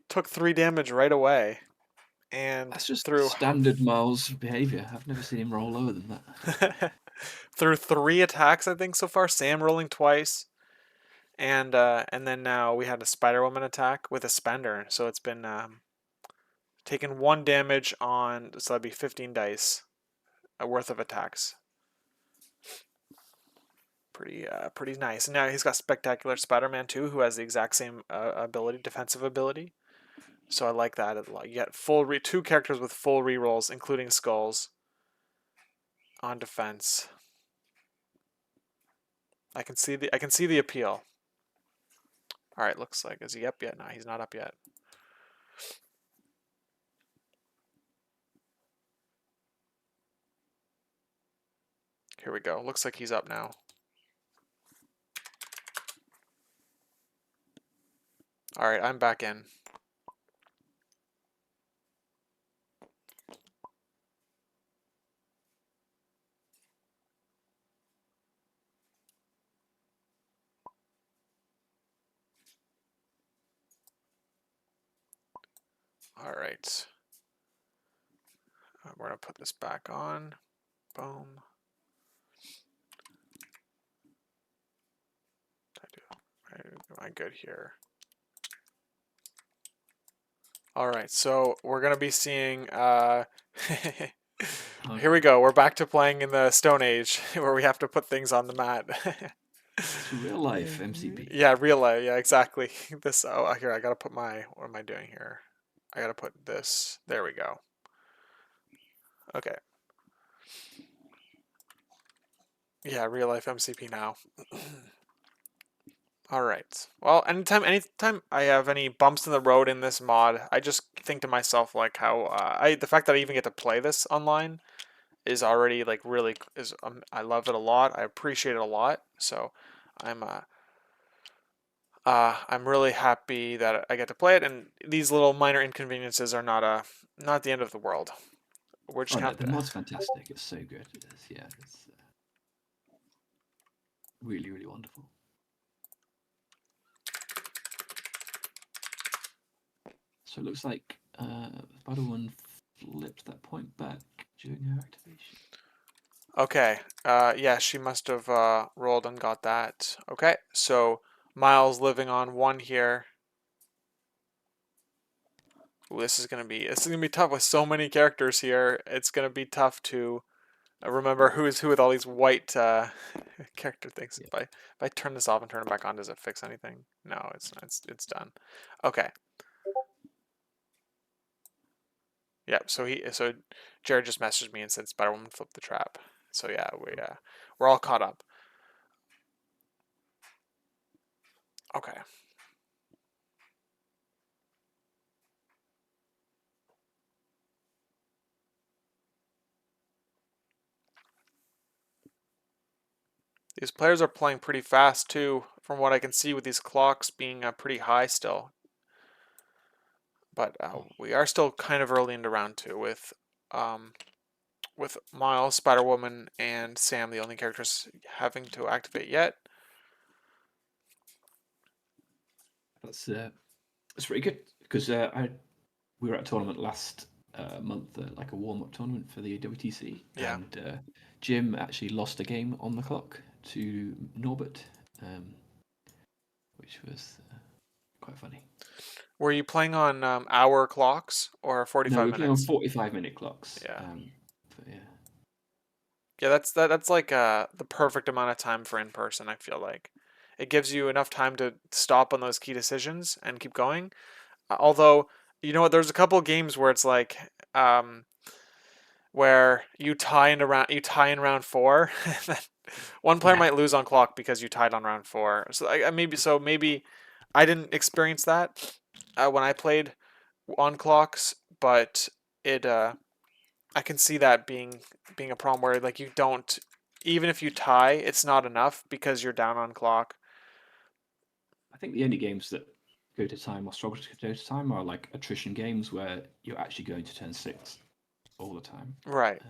S1: took 3 damage right away, and
S2: That's just
S1: through
S2: standard Miles behavior. I've never seen him roll lower than that.
S1: through 3 attacks, I think so far. Sam rolling twice, and then now we had a Spider Woman attack with a spender. So it's been taking 1 damage on, so that'd be 15 dice worth of attacks. Pretty nice. And now he's got Spectacular Spider-Man too, who has the exact same ability, defensive ability. So I like that a lot. You get two characters with full rerolls, including skulls on defense. I can see the appeal. All right, looks like, is he up yet? No, he's not up yet. Here we go. Looks like he's up now. All right, I'm back in. All right. We're going to put this back on. Boom. Am I good here? All right, so we're going to be seeing... Here we go. We're back to playing in the Stone Age, where we have to put things on the mat.
S2: It's real life MCP.
S1: Yeah, relay. Yeah, exactly. This. Oh, here I gotta put my. What am I doing here? I gotta put this. There we go. Okay. Yeah, real life MCP now. All right. Well, anytime I have any bumps in the road in this mod, I just think to myself like how the fact that I even get to play this online is already like really is I love it a lot. I appreciate it a lot. So I'm I'm really happy that I get to play it, and these little minor inconveniences are not the end of the world. We're just
S2: Oh
S1: gonna
S2: no,
S1: have
S2: the
S1: to.
S2: mod's fantastic. It's so good. It's really, really wonderful. So it looks like Spider-Woman flipped that point back during her activation.
S1: Okay. Yeah, she must have rolled and got that. Okay, so Miles living on 1 here. Ooh, this is gonna be tough with so many characters here. It's gonna be tough to remember who is who with all these white character things.
S2: Yeah.
S1: If I turn this off and turn it back on, does it fix anything? No, it's not. It's done. Okay. Yeah. So Jarrod just messaged me and said Spider-Woman flipped the trap. So yeah, we're all caught up. Okay. These players are playing pretty fast too, from what I can see with these clocks being pretty high still. But we are still kind of early into round 2 with Miles, Spider-Woman, and Sam the only characters having to activate yet.
S2: That's pretty good because we were at a tournament last month, like a warm-up tournament for the WTC,
S1: Yeah.
S2: and Jim actually lost a game on the clock to Norbert, which was quite funny.
S1: Were you playing on hour clocks or
S2: No,
S1: 45
S2: we're playing on
S1: minutes?
S2: 45-minute clocks.
S1: Yeah.
S2: But yeah.
S1: Yeah, that's like the perfect amount of time for in person, I feel like. It gives you enough time to stop on those key decisions and keep going. Although, you know what, there's a couple games where it's like where you tie in round 4. One player
S2: Yeah.
S1: might lose on clock because you tied on round 4. Maybe I didn't experience that when I played on clocks, but it I can see that being a problem where like you don't, even if you tie, it's not enough because you're down on clock.
S2: I think the only games that go to time or struggle to go to time are like attrition games where you're actually going to turn 6 all the time.
S1: Right.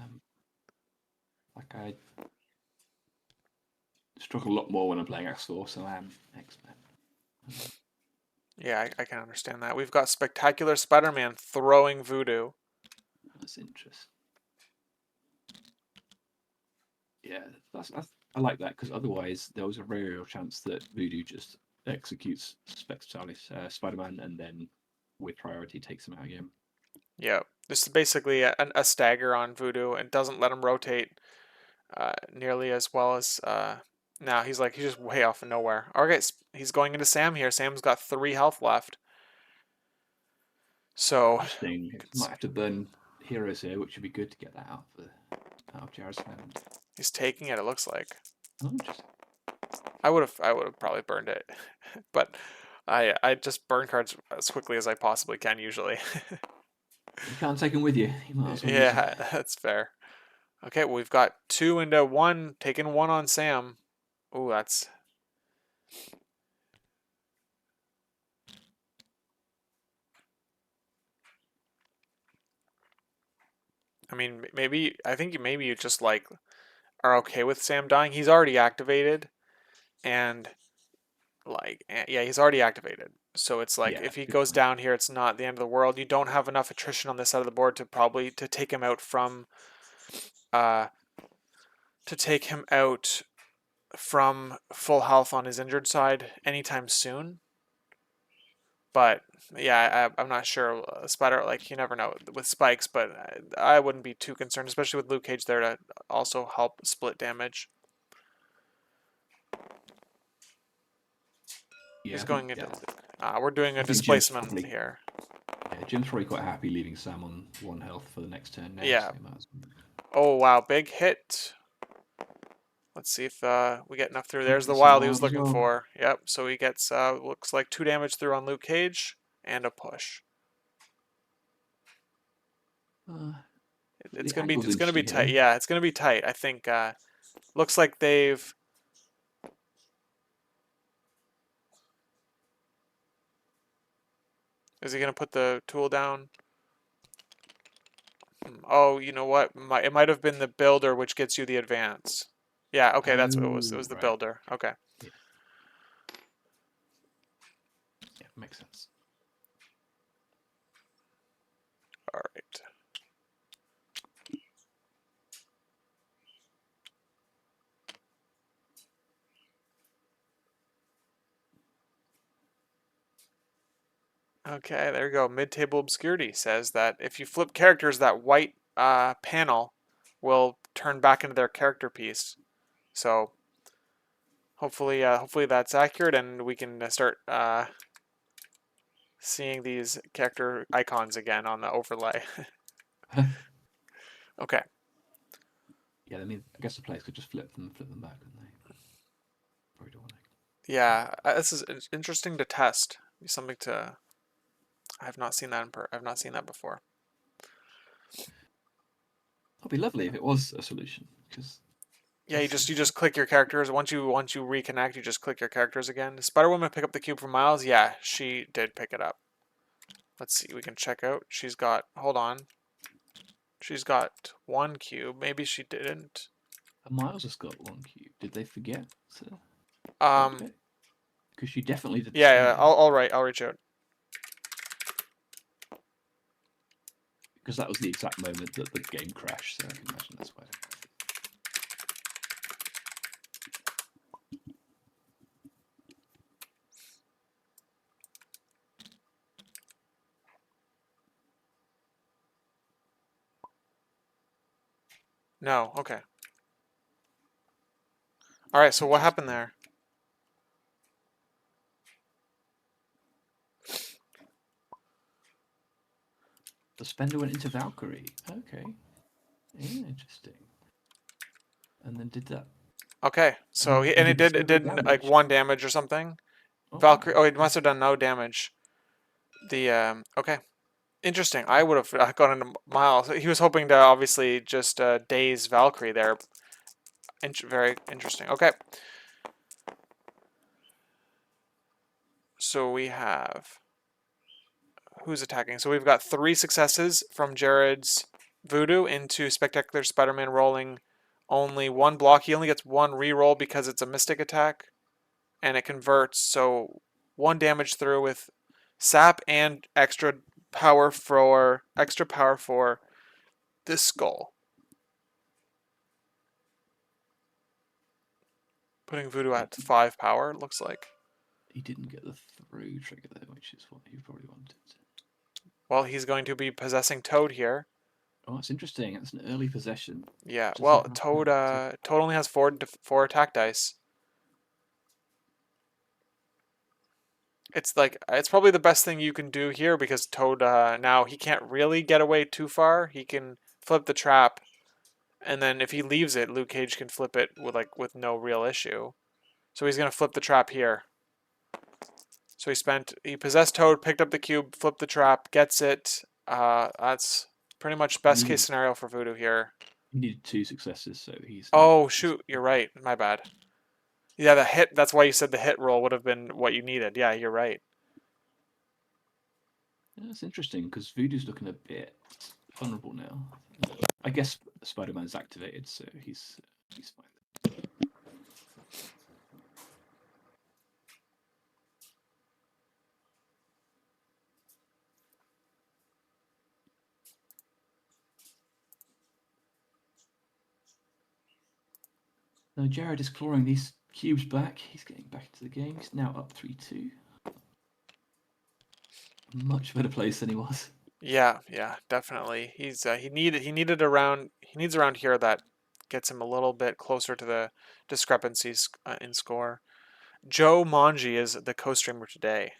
S2: Like I struggle a lot more when I'm playing X Force than I am X-Men.
S1: Yeah, I can understand that. We've got Spectacular Spider-Man throwing voodoo.
S2: That's interesting. Yeah, I like that because otherwise there was a very real chance that Voodoo just executes Spectacular Spider-Man and then with priority takes him out again.
S1: Yeah, this is basically a stagger on voodoo and doesn't let him rotate nearly as well as. Now he's just way off of nowhere. Okay, he's going into Sam here. Sam's got 3 health left. So
S2: Interesting. Might have to burn heroes here, which would be good to get that out of Jarrod's hand.
S1: he's taking it. It looks like.
S2: Oh, interesting.
S1: I would have probably burned it, but I just burn cards as quickly as I possibly can usually.
S2: You can't take them with you. You might as well use them.
S1: Yeah, that's fair. Okay, well, we've got 2 into 1, taking 1 on Sam. Ooh, that's. I mean, I think maybe you just like are okay with Sam dying. He's already activated, and yeah, he's already activated. So it's like
S2: Yeah,
S1: if he
S2: good
S1: goes
S2: point.
S1: down here, it's not the end of the world. You don't have enough attrition on this side of the board to probably take him out uh from full health on his injured side anytime soon. But yeah, I'm not sure. Spider, like, you never know with spikes, but I wouldn't be too concerned, especially with Luke Cage there to also help split damage.
S2: Yeah,
S1: He's
S2: I think
S1: going into.
S2: yeah.
S1: We're doing a
S2: I think Jim's
S1: displacement
S2: probably
S1: here.
S2: Jim's probably quite happy leaving Sam on 1 health for the next turn now.
S1: Yeah.
S2: So he might as well.
S1: Oh wow, big hit. Let's see if we get enough through. There's the
S2: Gets a
S1: wild he was
S2: wild as
S1: looking
S2: well.
S1: for. Yep. So he gets looks like 2 damage through on Luke Cage and a push.
S2: The angle's
S1: It's gonna be
S2: interesting
S1: tight.
S2: here.
S1: Yeah, it's gonna be tight. I think. Looks like they've. Is he gonna put the tool down? Oh, you know what? It might have been the builder, which gets you the advance. Yeah. Okay, that's what it was. It
S2: Oh,
S1: was the
S2: right.
S1: builder. Okay.
S2: Yeah, yeah, makes sense.
S1: All right. Okay, there you go. Mid-table obscurity says that if you flip characters, that white panel will turn back into their character piece. So hopefully that's accurate, and we can start seeing these character icons again on the overlay. Okay.
S2: Yeah, I mean, I guess the players could just flip them back, couldn't they? Probably don't want to.
S1: Yeah, this is interesting to test. Something to. I have not seen that I've not seen that before.
S2: It'd be lovely if it was a solution, because
S1: Yeah, you just click your characters once you reconnect. You just click your characters again. Did Spider Woman pick up the cube for Miles? Yeah, she did pick it up. Let's see. We can check out. She's got. Hold on. She's got 1 cube. Maybe she didn't.
S2: Miles has got 1 cube. Did they forget to
S1: Um.
S2: drop it? Because she definitely didn't
S1: Yeah.
S2: say
S1: Yeah.
S2: it.
S1: I'll reach out.
S2: Because that was the exact moment that the game crashed, so I can imagine that's why.
S1: No. Okay. All right. So what happened there?
S2: The spender went into Valkyrie. Okay. Yeah, interesting. And then did that.
S1: Okay. So
S2: And did the
S1: it
S2: spender
S1: did like
S2: damage?
S1: 1 damage or something.
S2: Oh,
S1: Valkyrie. Oh,
S2: wow.
S1: it must have done no damage. Okay. Interesting. I would have gone into Miles. He was hoping to obviously just daze Valkyrie there. Very interesting. Okay. So we have who's attacking. So we've got 3 successes from Jarrod's Voodoo into Spectacular Spider-Man rolling only 1 block. He only gets 1 reroll because it's a Mystic attack, and it converts. So 1 damage through with sap and extra power for this skull. Putting Voodoo at 5 power, it looks like.
S2: He didn't get the through trigger though, which is what he probably wanted.
S1: Well, he's going to be possessing Toad here.
S2: Oh, that's interesting. That's an early possession.
S1: Yeah,
S2: Doesn't
S1: well,
S2: have
S1: Toad
S2: that.
S1: Toad only has 4 attack dice. It's probably the best thing you can do here because Toad now he can't really get away too far. He can flip the trap, and then if he leaves it, Luke Cage can flip it with no real issue. So he's gonna flip the trap here. So he possessed Toad, picked up the cube, flipped the trap, gets it. That's pretty much best case scenario for Voodoo here.
S2: He needed 2 successes, so he's.
S1: Oh shoot, you're right. My bad. Yeah, the hit. That's why you said the hit roll would have been what you needed. Yeah, you're right.
S2: That's interesting because Voodoo's looking a bit vulnerable now. I guess Spider-Man's activated, so he's fine. Now Jarrod is clawing these cubes back. He's getting back into the game. He's now up 3-2. Much better place than he was.
S1: Yeah, definitely. He needs a round here that gets him a little bit closer to the discrepancies in score. Joe Mongi is the co-streamer today,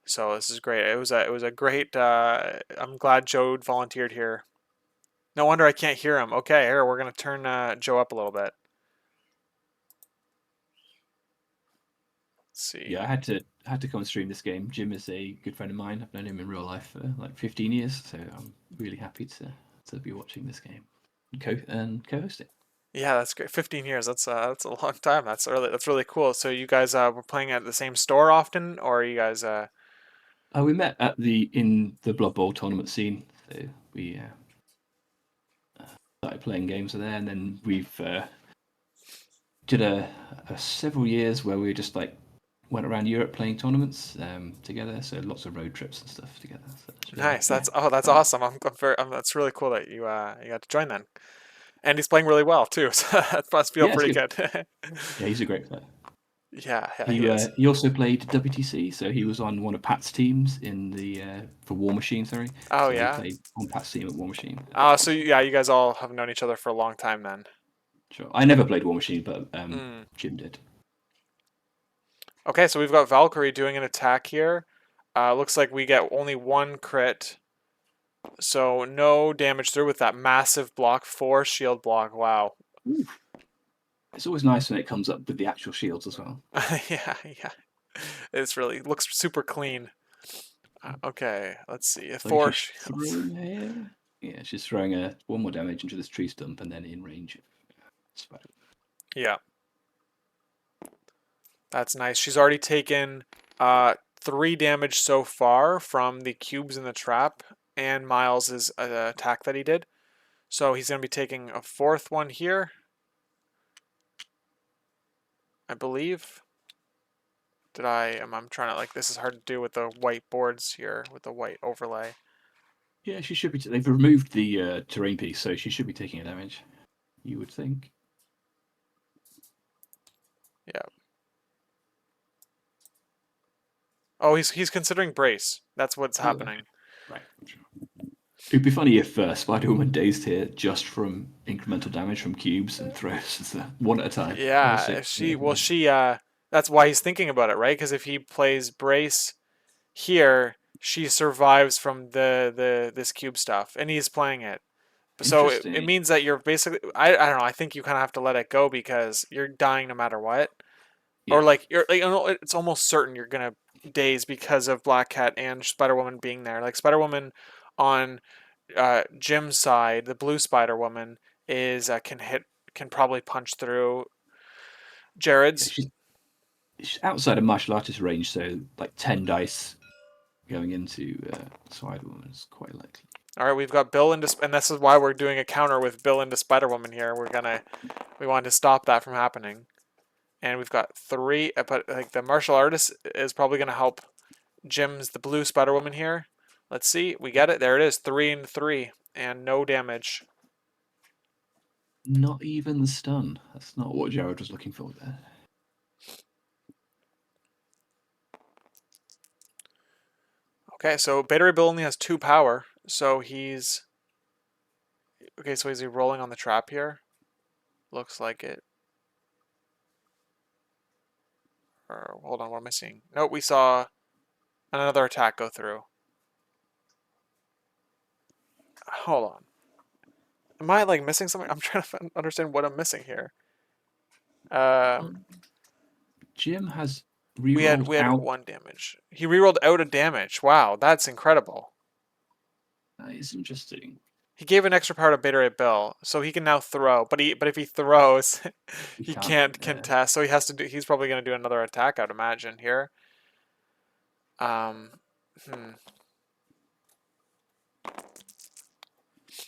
S1: so this is great. It was a great. I'm glad Joe volunteered here. No wonder I can't hear him. Okay, here we're gonna turn Joe up a little bit. Let's see.
S2: Yeah, I had to come and stream this game. Jim is a good friend of mine. I've known him in real life for like 15 years, so I'm really happy to be watching this game and co-hosting.
S1: Yeah, that's great. 15 years. That's a long time. That's really cool. So you guys were playing at the same store often, or you guys
S2: We met in the Blood Bowl tournament scene. So we started playing games there, and then we've did a several years where we just like went around Europe playing tournaments together. So lots of road trips and stuff together. So
S1: nice. That's awesome. That's really cool that you got to join then. And he's playing really well too, so that must feel pretty good.
S2: Yeah, he's a great player.
S1: Yeah,
S2: he is. He also played WTC, so he was on one of Pat's teams in the for War Machine. Sorry.
S1: Oh
S2: so
S1: yeah.
S2: He played on Pat's team at War Machine.
S1: Oh, so yeah, you guys all have known each other for a long time then.
S2: Sure. I never played War Machine, but Jim did.
S1: Okay, so we've got Valkyrie doing an attack here. Looks like we get only 1 crit. So no damage through with that massive block, 4 shield block. Wow.
S2: Ooh. It's always nice when it comes up with the actual shields as well.
S1: yeah. It's really looks super clean. Okay, let's see. 4 shields.
S2: Yeah, she's throwing 1 more damage into this tree stump and then in range of Spider.
S1: Yeah. That's nice. She's already taken 3 damage so far from the cubes in the trap and Miles' attack that he did. So he's going to be taking a 4th one here, I believe. I'm trying to, this is hard to do with the white boards here, with the white overlay.
S2: Yeah, she should be. They've removed the terrain piece, so she should be taking a damage, you would think.
S1: Yeah. Oh, he's considering brace. That's what's happening.
S2: Right. It'd be funny if Spider-Woman dazed here just from incremental damage from cubes and throws one at a time.
S1: Yeah, that's why he's thinking about it, right? Because if he plays brace here, she survives from this cube stuff, and he's playling it. So it means that you're basically, I don't know, I think you kind of have to let it go because you're dying no matter what. Yeah. Or it's almost certain you're gonna daze because of Black Cat and Spider-Woman being there. Like Spider-Woman on Jim's side, the blue Spider-Woman is can probably punch through Jarrod's.
S2: She's outside of martial artist range, so like 10 dice going into Spider-Woman is quite likely.
S1: All right, we've got Bill and this is why we're doing a counter with Bill into Spider-Woman here. We wanted to stop that from happening. And we've got 3, but like the martial artist is probably going to help Jim's the blue Spider Woman here. Let's see, we get it. There it is, 3 and 3, and no damage.
S2: Not even the stun. That's not what Jarrod was looking for there.
S1: Okay, so Beta Ray Bill only has 2 power, so he's... Okay, so is he rolling on the trap here? Looks like it. Or, hold on, what am I seeing? Nope, we saw another attack go through. Hold on. Am I like missing something? I'm trying to understand what I'm missing here.
S2: Jim has
S1: We had
S2: rerolled out.
S1: 1 damage. He rerolled out a damage. Wow, that's incredible.
S2: That is interesting.
S1: He gave an extra power to Beta Ray Bill, so he can now throw. But if he throws, he can't contest. So he has to do. He's probably going to do another attack, I'd imagine here. Hmm.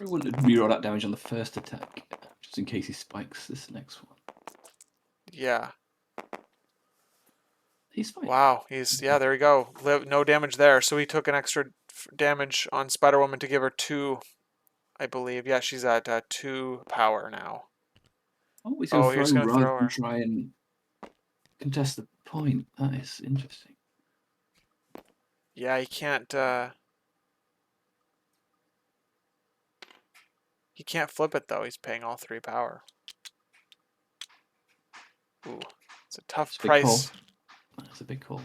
S2: I wouldn't reroll that damage on the first attack, just in case he spikes this next one.
S1: Yeah.
S2: He's fine.
S1: Wow. There we go. No damage there. So he took an extra damage on Spider Woman to give her 2, I believe. Yeah, she's at 2 power now.
S2: Oh, he's going to throw rather
S1: her.
S2: than try and contest the point. That is interesting.
S1: Yeah, he can't. He can't flip it though. He's paying all 3 power. Ooh, it's a tough price.
S2: That's a big call.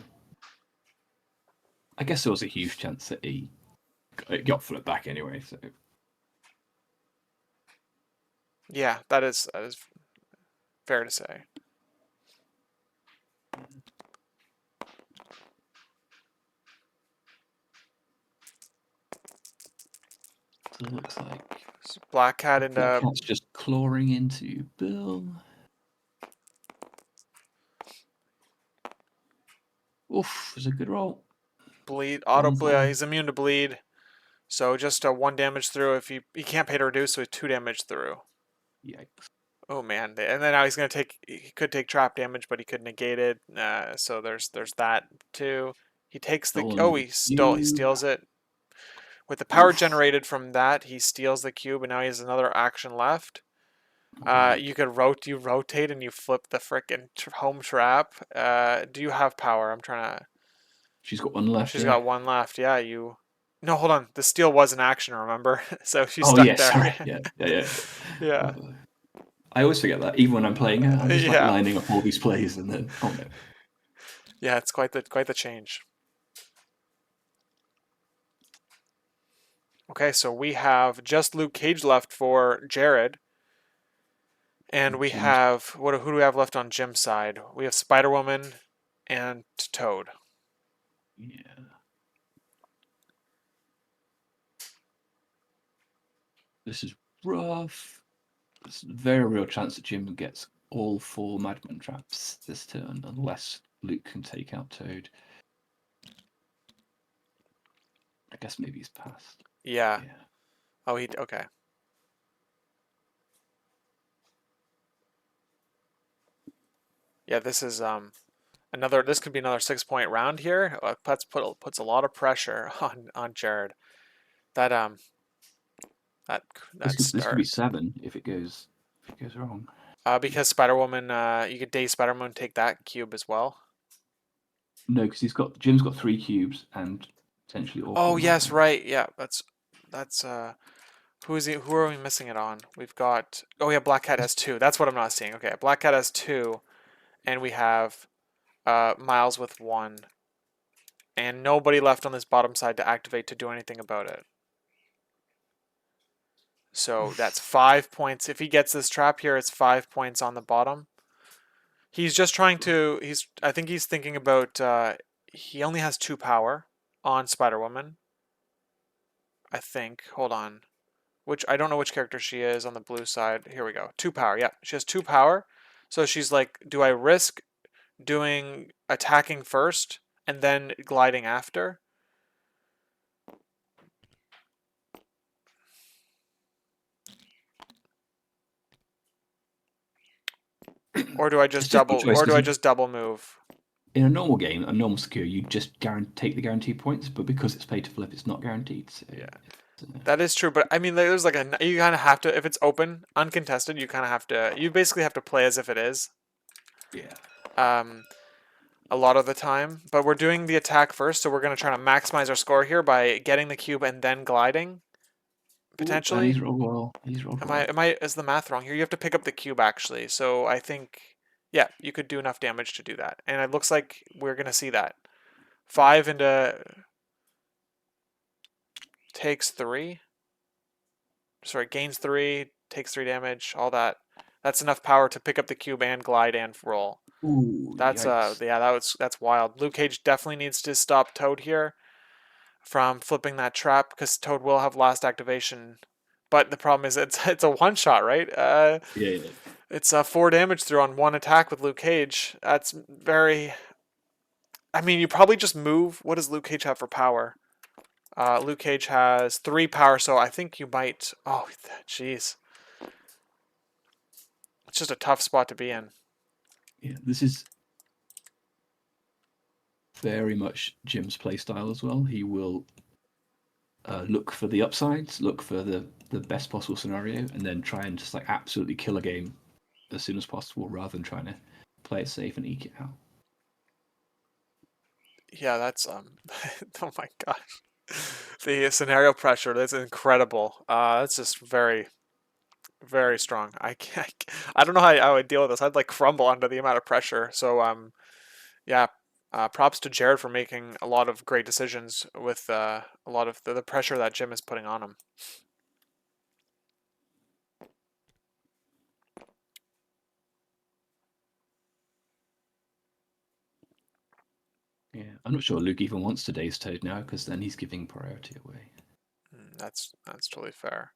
S2: I guess there was a huge chance that he got flipped back anyway. So
S1: yeah, that is fair to say.
S2: So it looks like
S1: Black Cat and
S2: Black Cat's just clawing into Bill. Oof, it's a good roll.
S1: Bleed, auto bleed. He's immune to bleed, so just a 1 damage through. If he can't pay to reduce, so 2 damage through.
S2: Yikes!
S1: Oh man, and then now he's gonna take. He could take trap damage, but he could negate it. So there's that too. He takes the. Oh, he steals it. With the power generated from that, he steals the cube, and now he has another action left. You could rotate and you flip the frickin' home trap. Do you have power? I'm trying to.
S2: She's got 1 left.
S1: She's got 1 left. Yeah, you. No, hold on. The steal was an action, remember? So she's stuck there.
S2: Sorry. Yeah.
S1: Yeah.
S2: I always forget that. Even when I'm playing her, I'm just like lining up all these plays, and then oh no.
S1: Yeah, it's quite the change. Okay, so we have just Luke Cage left for Jarrod. And we have, who do we have left on Jim's side? We have Spider-Woman and Toad.
S2: Yeah. This is rough. There's a very real chance that Jim gets all 4 Madman traps this turn, unless Luke can take out Toad. I guess maybe he's passed.
S1: Yeah. Oh, okay. Yeah, this is this could be another 6-point round here. Puts a lot of pressure on Jarrod.
S2: This could be 7 if it goes wrong.
S1: Because Spider-Woman, you could day Spider-Woman take that cube as well.
S2: No, because Jim's got 3 cubes and potentially all.
S1: Oh yes, right. Yeah, that's who are we missing it on? We've got Black Cat has 2. That's what I'm not seeing. Okay, Black Cat has 2, and we have Miles with 1, and nobody left on this bottom side to activate to do anything about it. So that's 5 points. If he gets this trap here, it's 5 points on the bottom. He's just trying to. I think he's thinking about. He only has 2 power on Spider-Woman. I think. Hold on. I don't know which character she is on the blue side. Here we go. 2 power. Yeah, she has 2 power. So she's like, do I risk attacking first and then gliding after? Or do I just
S2: It's just a
S1: double?
S2: choice
S1: Or do
S2: because
S1: I just double move?
S2: in a normal game, a normal secure, you just take the guaranteed points, but because it's pay to flip, it's not guaranteed. So
S1: Yeah,
S2: it's,
S1: that is true. But I mean, there's like you kind of have to if it's open, uncontested. You kind of have to. You basically have to play as if it is.
S2: yeah.
S1: Um, a lot of the time. But we're doing the attack first, so we're gonna try to maximize our score here by getting the cube and then gliding
S2: Ooh, and
S1: potentially.
S2: he's rolled well. He's rolled well.
S1: Is the math wrong here? You have to pick up the cube actually. So I think yeah, you could do enough damage to do that. And it looks like we're gonna see that. 5 into takes 3. Sorry, gains 3, takes 3 damage, all that. That's enough power to pick up the cube and glide and roll.
S2: Ooh,
S1: That's
S2: yikes.
S1: yeah, that's wild. Luke Cage definitely needs to stop Toad here from flipping that trap because Toad will have last activation. But the problem is it's a one shot, right?
S2: Yeah, yeah.
S1: It's 4 damage through on one attack with Luke Cage. That's very. I mean, you probably just move. What does Luke Cage have for power? Luke Cage has 3 power, so I think you might. Oh, jeez. It's just a tough spot to be in.
S2: Yeah, this is very much Jim's playstyle as well. He will look for the upsides, look for the best possible scenario, and then try and just like absolutely kill a game as soon as possible, rather than trying to play it safe and eke it out.
S1: Yeah, that's oh my gosh. The scenario pressure, that's incredible. That's just very, very strong. I can't, I don't know how I would deal with this. I'd like crumble under the amount of pressure. So yeah, props to Jarrod for making a lot of great decisions with a lot of the pressure that Jim is putting on him.
S2: Yeah, I'm not sure Luke even wants today's Toad now, because then he's giving priority away.
S1: That's totally fair.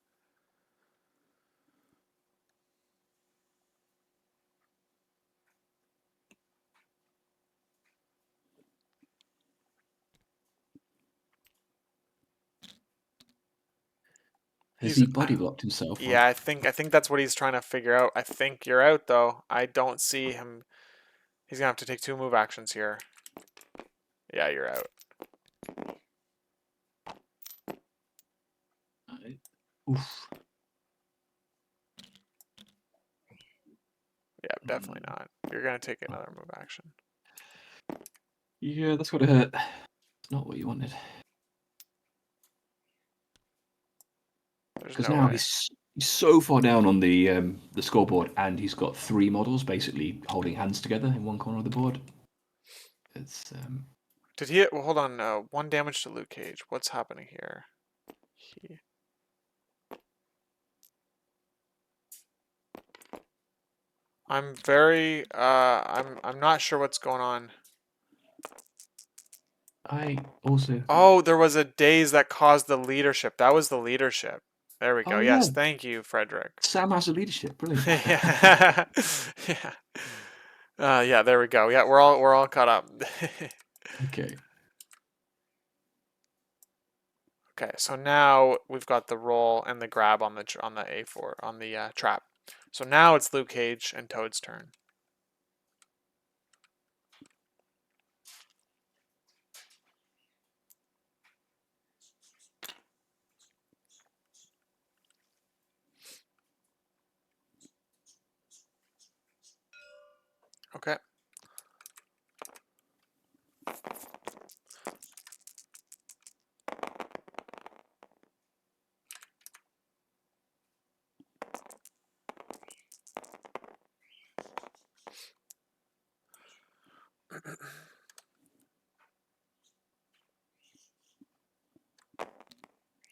S2: Has
S1: He's
S2: he body blocked himself? Or
S1: yeah, I think that's what he's trying to figure out. I think you're out though. I don't see him. He's gonna have to take 2 move actions here. Yeah, you're out.
S2: oof.
S1: Yeah, definitely not. You're gonna take another move action.
S2: Yeah, that's gotta hurt. It's not what you wanted.
S1: There's
S2: Because
S1: no
S2: now
S1: way.
S2: he's so far down on the scoreboard, and he's got 3 models basically holding hands together in one corner of the board. It's
S1: Did he? Well, hold on. 1 damage to Luke Cage. What's happening here? He. I'm very. I'm not sure what's going on.
S2: I also.
S1: Oh, there was a daze that caused the leadership. That was the leadership. There we go.
S2: Oh yeah,
S1: Yes, thank you, Frederick.
S2: Sam has the leadership. Brilliant.
S1: Yeah. Yeah. Yeah. There we go. Yeah, we're all caught up.
S2: Okay.
S1: Okay, so now we've got the roll and the grab on the A4 on the trap. So now it's Luke Cage and Toad's turn. Okay.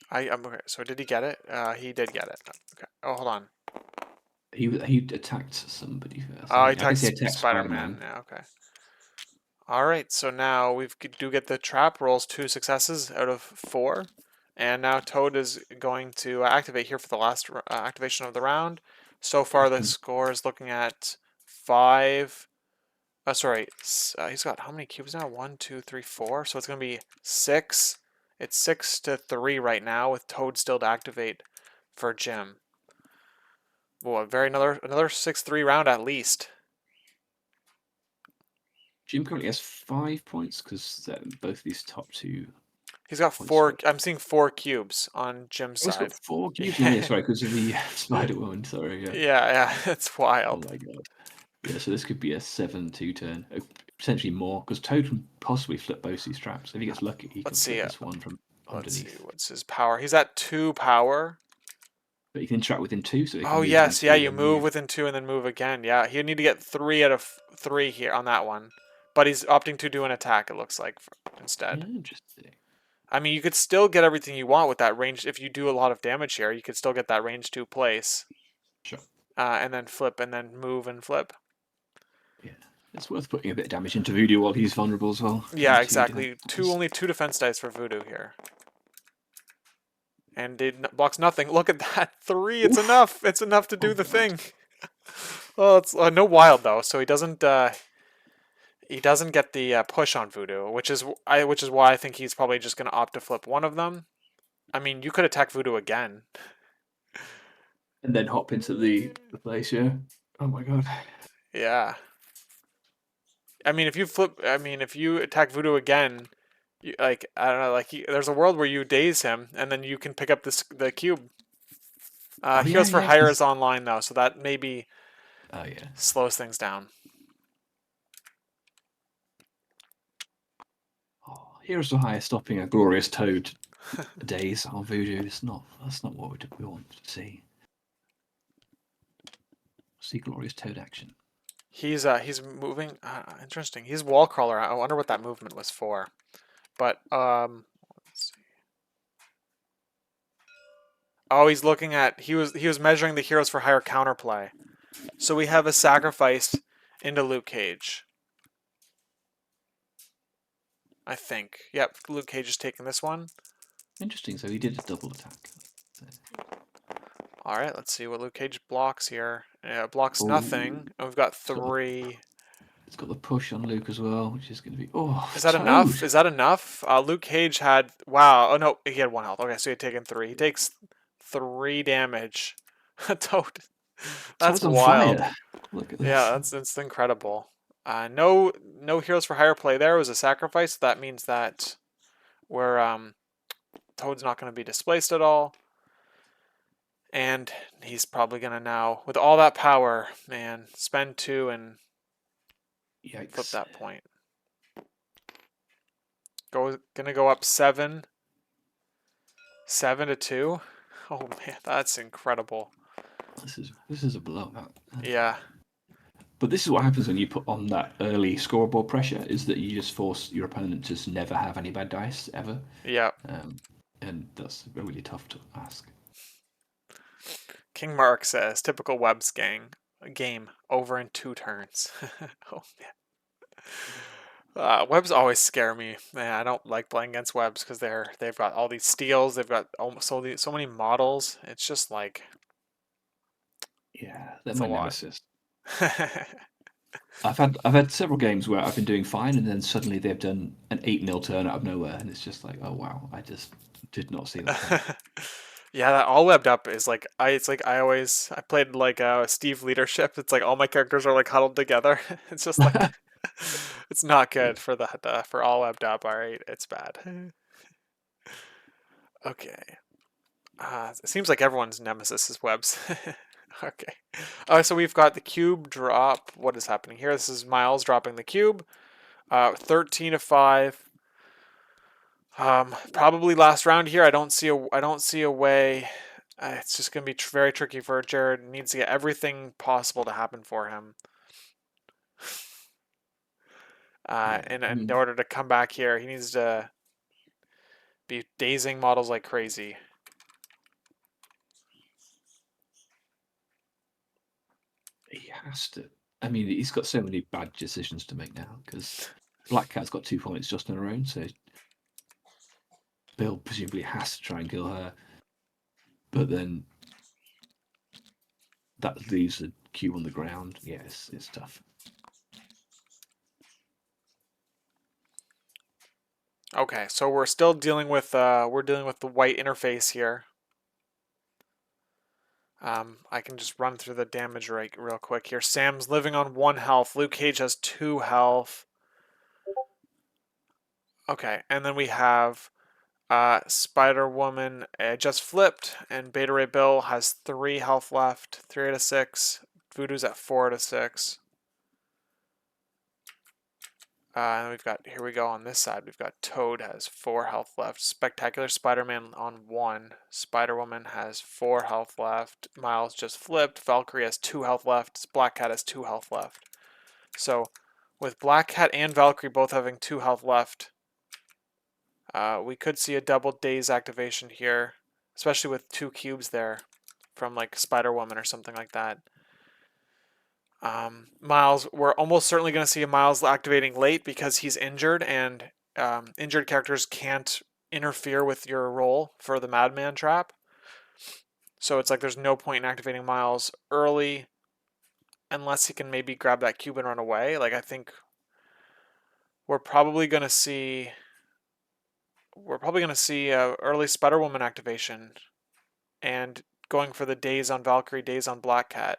S1: I'm okay. So did he get it? He did get it. Okay. Oh, hold on.
S2: He attacked somebody first.
S1: Oh, he
S2: I guess
S1: attacked
S2: he attacked
S1: Spider-Man.
S2: Spider-Man.
S1: Yeah. Okay. All right. So now we do get the trap rolls 2 successes out of 4, and now Toad is going to activate here for the last activation of the round. So far, the score is looking at 5. Oh, sorry. He's got how many cubes now? 1, 2, 3, 4. So it's going to be 6. It's 6-3 right now with Toad still to activate for Jim. Well, another 6-3 round at least.
S2: Jim currently has 5 points because both these top two
S1: He's got
S2: points.
S1: 4. I'm seeing 4 cubes on Jim's
S2: Oh, he's got
S1: side.
S2: 4 cubes. Oh, yeah,
S1: Yeah,
S2: sorry, because of the spider woman. Sorry, yeah.
S1: yeah, it's
S2: Oh
S1: wild.
S2: my god. Yeah, so this could be a 7-2 turn, potentially more, because Toad can possibly flip both these traps. If he gets lucky, he can
S1: Let's
S2: flip
S1: see.
S2: this one from
S1: Let's see.
S2: underneath.
S1: What's his power? He's at 2 power.
S2: But he can interact within 2, so he can
S1: Oh
S2: move within
S1: yes, yeah.
S2: 3
S1: You
S2: and
S1: move
S2: move.
S1: within 2 and then move again. Yeah, he'd need to get 3 out of 3 here on that one, but he's opting to do an attack. It looks like instead.
S2: Interesting.
S1: I mean, you could still get everything you want with that range. If you do a lot of damage here, you could still get that range 2 place,
S2: Sure.
S1: and then flip and then move and flip.
S2: Yeah. It's worth putting a bit of damage into Voodoo while he's vulnerable as well.
S1: Yeah,
S2: 2 defense
S1: exactly. Only 2 defense dice for Voodoo here. And it blocks nothing. Look at that. 3. It's
S2: Oof.
S1: enough. It's enough to
S2: Oh
S1: do the
S2: god.
S1: thing. Well, it's no wild though, so he doesn't. He doesn't get the push on Voodoo, which is why I think he's probably just going to opt to flip one of them. I mean, you could attack Voodoo again.
S2: And then hop into the place, yeah. Oh my god.
S1: Yeah. I mean, if you attack Voodoo again, like I don't know, like there's a world where you daze him, and then you can pick up the cube.
S2: Oh yeah,
S1: Heroes for
S2: yeah.
S1: Hire is online though, so that maybe
S2: Oh yeah.
S1: slows things down.
S2: Oh, Heroes for Hire stopping a glorious Toad days on Voodoo. That's not what we want to see. See glorious Toad action.
S1: He's moving. Interesting. He's wall crawler. I wonder what that movement was for. But let's see. Oh, he's looking at. He was measuring the Heroes for Hire counterplay. So we have a sacrifice into Luke Cage. I think. Yep, Luke Cage is taking this one.
S2: Interesting. So he did a double attack.
S1: All right, let's see what Luke Cage blocks here. Yeah, it blocks
S2: Oh,
S1: nothing. And we've got
S2: it's got the
S1: 3.
S2: it's got the push on Luke as well, which is going to be
S1: Is that enough?
S2: Toad.
S1: Is that enough? Luke Cage had wow. Oh no, he had 1 health. Okay, so he had taken 3. He takes 3 damage. Toad. That's
S2: Toad's on
S1: wild.
S2: fire. Look at
S1: Yeah,
S2: this.
S1: that's incredible. No Heroes for Hire play there. It was a sacrifice. That means that we're Toad's not going to be displaced at all. And he's probably going to now, with all that power, man, spend 2 and flip
S2: Yikes.
S1: that point. Gonna go up 7 to 2. Oh man, that's incredible.
S2: This is a blowout.
S1: Yeah.
S2: But this is what happens when you put on that early scoreboard pressure: is that you just force your opponent to just never have any bad dice ever.
S1: Yeah.
S2: And that's really tough to ask.
S1: King Mark says, typical Webb's game over in 2 turns. Oh man. Webs always scare me. Man, I don't like playing against Webs because they've got all these steals. They've got almost so many models. It's just like
S2: Yeah, they're
S1: it's a
S2: my
S1: lot.
S2: nemesis. I've had several games where I've been doing fine, and then suddenly they've done an 8-0 turn out of nowhere, and it's just like, oh wow, I just did not see that coming.
S1: Yeah, that all webbed up is like I played like Steve leadership. It's like all my characters are like huddled together. It's just like it's not
S2: Yeah.
S1: good for that for all webbed up. All right, it's bad. Okay. It seems like everyone's nemesis is webs. Okay. So we've got the cube drop. What is happening here? This is Miles dropping the cube. 13 to 5. Probably last round here. I don't see a way. It's just gonna be very tricky for Jarrod. He needs to get everything possible to happen for him.
S2: Yeah,
S1: And
S2: I
S1: in
S2: mean,
S1: order to come back here, he needs to be dazing models like crazy.
S2: he has to. I mean, he's got so many bad decisions to make now because Black Cat's got 2 points just on her own, so Bill presumably has to try and kill her. But then that leaves a cube on the ground. Yeah, it's tough.
S1: Okay, so we're still dealing with the white interface here. I can just run through the damage real quick here. Sam's living on 1 health. Luke Cage has 2 health. Okay, and then we have Spider-Woman just flipped, and Beta Ray Bill has 3 health left, 3 out of 6. Voodoo's at 4 out of 6. And we've got, here we go on this side, we've got Toad has 4 health left. Spectacular Spider-Man on 1. Spider-Woman has 4 health left. Miles just flipped. Valkyrie has 2 health left. Black Cat has 2 health left. So with Black Cat and Valkyrie both having 2 health left, we could see a double daze activation here, especially with 2 cubes there from like Spider-Woman or something like that. Miles, we're almost certainly going to see a Miles activating late because he's injured, and injured characters can't interfere with your roll for the Madman trap. So it's like there's no point in activating Miles early unless he can maybe grab that cube and run away. Like I think we're probably going to see early Spider-Woman activation and going for the days on Valkyrie, days on Black Cat.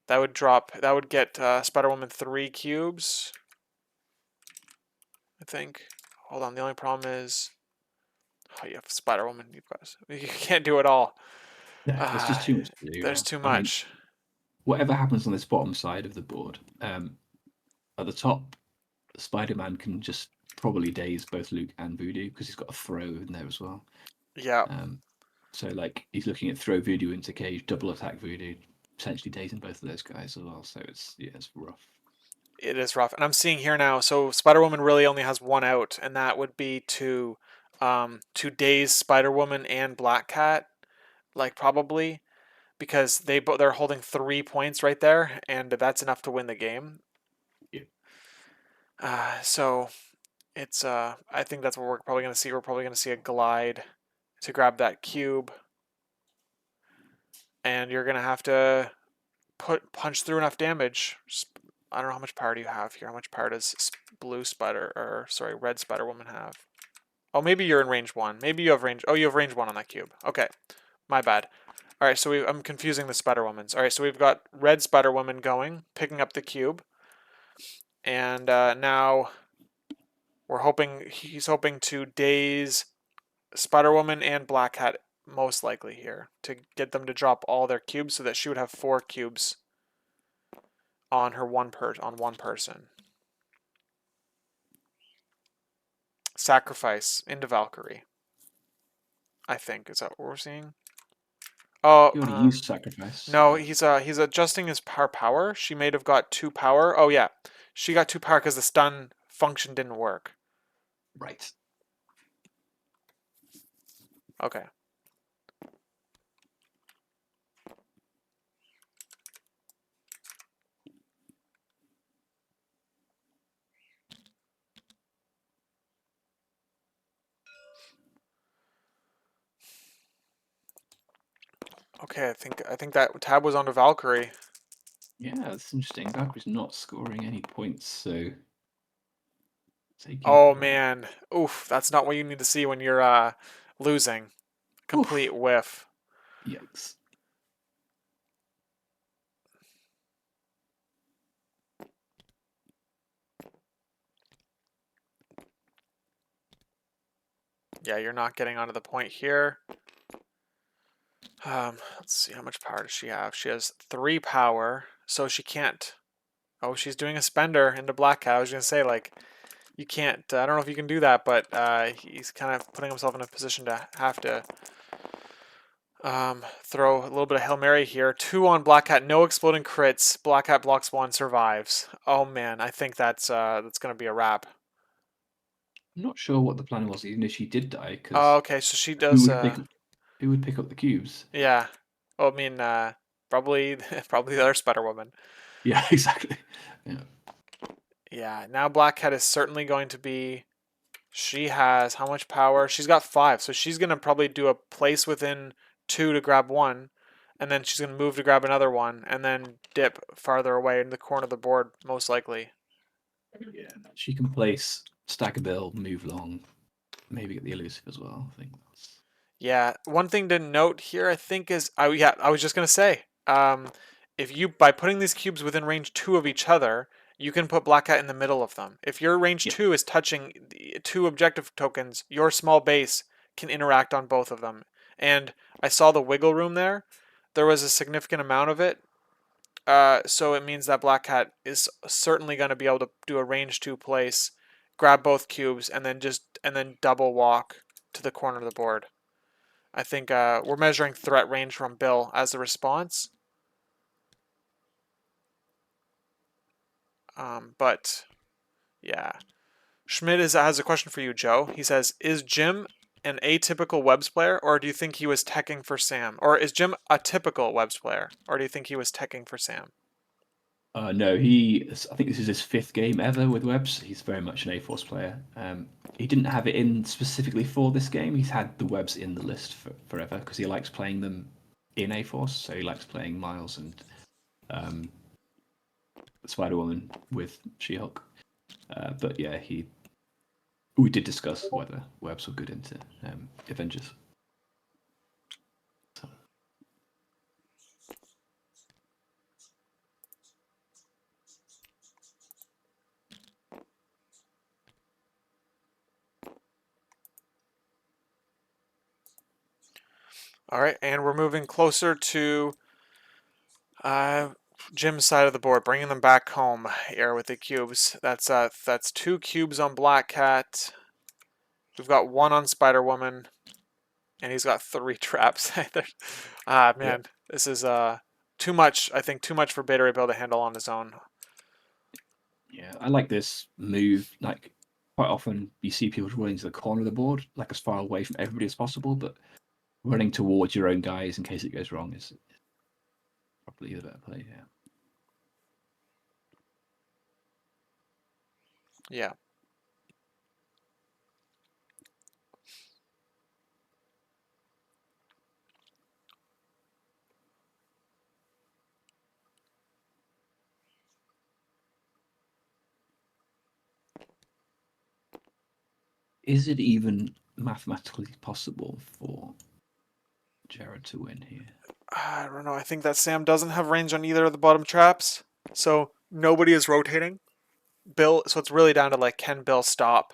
S1: That would get Spider-Woman 3 cubes, I think. Hold on, the only problem is, oh, you have Spider-Woman. You can't do it all.
S2: Yeah, there's just too much to do
S1: There's
S2: now.
S1: too
S2: I mean,
S1: much.
S2: whatever happens on this bottom side of the board, at the top, Spider-Man can just probably daze both Luke and Voodoo because he's got a throw in there as well.
S1: Yeah.
S2: So like he's looking at throw Voodoo into cage, double attack Voodoo, potentially dazing both of those guys as well. So it's rough.
S1: It is rough. And I'm seeing here now, so Spider-Woman really only has 1 out, and that would be to daze Spider-Woman and Black Cat, like probably, because they're holding 3 points right there, and that's enough to win the game.
S2: Yeah.
S1: So it's I think that's what we're probably going to see. We're probably going to see a glide to grab that cube, and you're going to have to punch through enough damage. I don't know how much power do you have here. How much power does Red Spider Woman have? Oh, maybe you're in range 1. Maybe you have range. Oh, you have range 1 on that cube. Okay, my bad. All right, so I'm confusing the Spider Womans. All right, so we've got Red Spider Woman going, picking up the cube, and now he's hoping to daze Spider Woman and Black Cat most likely here to get them to drop all their cubes so that she would have 4 cubes on one person. Sacrifice into Valkyrie. I think is that what we're seeing. Oh,
S2: You already used sacrifice.
S1: no, he's adjusting his power. She may have got 2 power. Oh yeah, she got 2 power because the stun function didn't work.
S2: Right.
S1: Okay. Okay, I think that tab was onto Valkyrie.
S2: Yeah, that's interesting. Valkyrie's not scoring any points, so taking
S1: Oh
S2: her out.
S1: man, oof, that's not what you need to see when you're losing. Complete
S2: Oof.
S1: whiff.
S2: Yikes.
S1: Yeah, you're not getting onto the point here. Let's see, how much power does she have? She has 3 power, so she can't. Oh, she's doing a spender into Black Cat. I was gonna say, like, you can't. I don't know if you can do that, but he's kind of putting himself in a position to have to throw a little bit of Hail Mary here. 2 on Black Cat, no exploding crits. Black Cat blocks 1, survives. Oh man, I think that's gonna be a wrap.
S2: I'm not sure what the plan was, even if she did die,
S1: Oh,
S2: because
S1: okay, so she
S2: who
S1: does.
S2: would pick who would pick up the cubes?
S1: Yeah. Well, I mean, probably probably the other Spider Woman.
S2: Yeah, exactly. Yeah.
S1: Yeah. Now Black Cat is certainly going to be. She has how much power? She's got 5, so she's gonna probably do a place within 2 to grab 1, and then she's gonna move to grab another one, and then dip farther away in the corner of the board, most likely.
S2: Yeah. She can place, stack a bill, move long, maybe get the elusive as well. I think that's.
S1: Yeah. One thing to note here, I think, is I was just gonna say, if you by putting these cubes within range 2 of each other, you can put Black Cat in the middle of them. If your range
S2: Yeah.
S1: 2 is touching the 2 objective tokens, your small base can interact on both of them. And I saw the wiggle room there. There was a significant amount of it. So it means that Black Cat is certainly going to be able to do a range 2 place, grab both cubes, and then double walk to the corner of the board. I think we're measuring threat range from Bill as the response. But yeah, Schmidt has a question for you, Joe. He says, "Is Jim an atypical Webs player, or do you think he was teching for Sam? Or is Jim a typical Webs player, or do you think he was teching for Sam?"
S2: No, I think this is his 5th game ever with Webs. He's very much an A-Force player. He didn't have it in specifically for this game. He's had the Webs in the list forever because he likes playing them in A-Force. So he likes playing Miles and Spider-Woman with She-Hulk. But yeah, we did discuss whether Webs were good into Avengers. So.
S1: All right, and we're moving closer to Jim's side of the board, bringing them back home here with the cubes. That's 2 cubes on Black Cat. We've got 1 on Spider Woman, and he's got 3 traps. Man,
S2: Yeah.
S1: this is too much. I think too much for Beta Ray Bill to handle on his own.
S2: Yeah, I like this move. Like, quite often you see people running to the corner of the board, like as far away from everybody as possible, but running towards your own guys in case it goes wrong is probably the better play. Yeah.
S1: Yeah.
S2: Is it even mathematically possible for Jarrod to win here?
S1: I don't know. I think that Sam doesn't have range on either of the bottom traps, so nobody is rotating. Bill, so it's really down to like, can Bill stop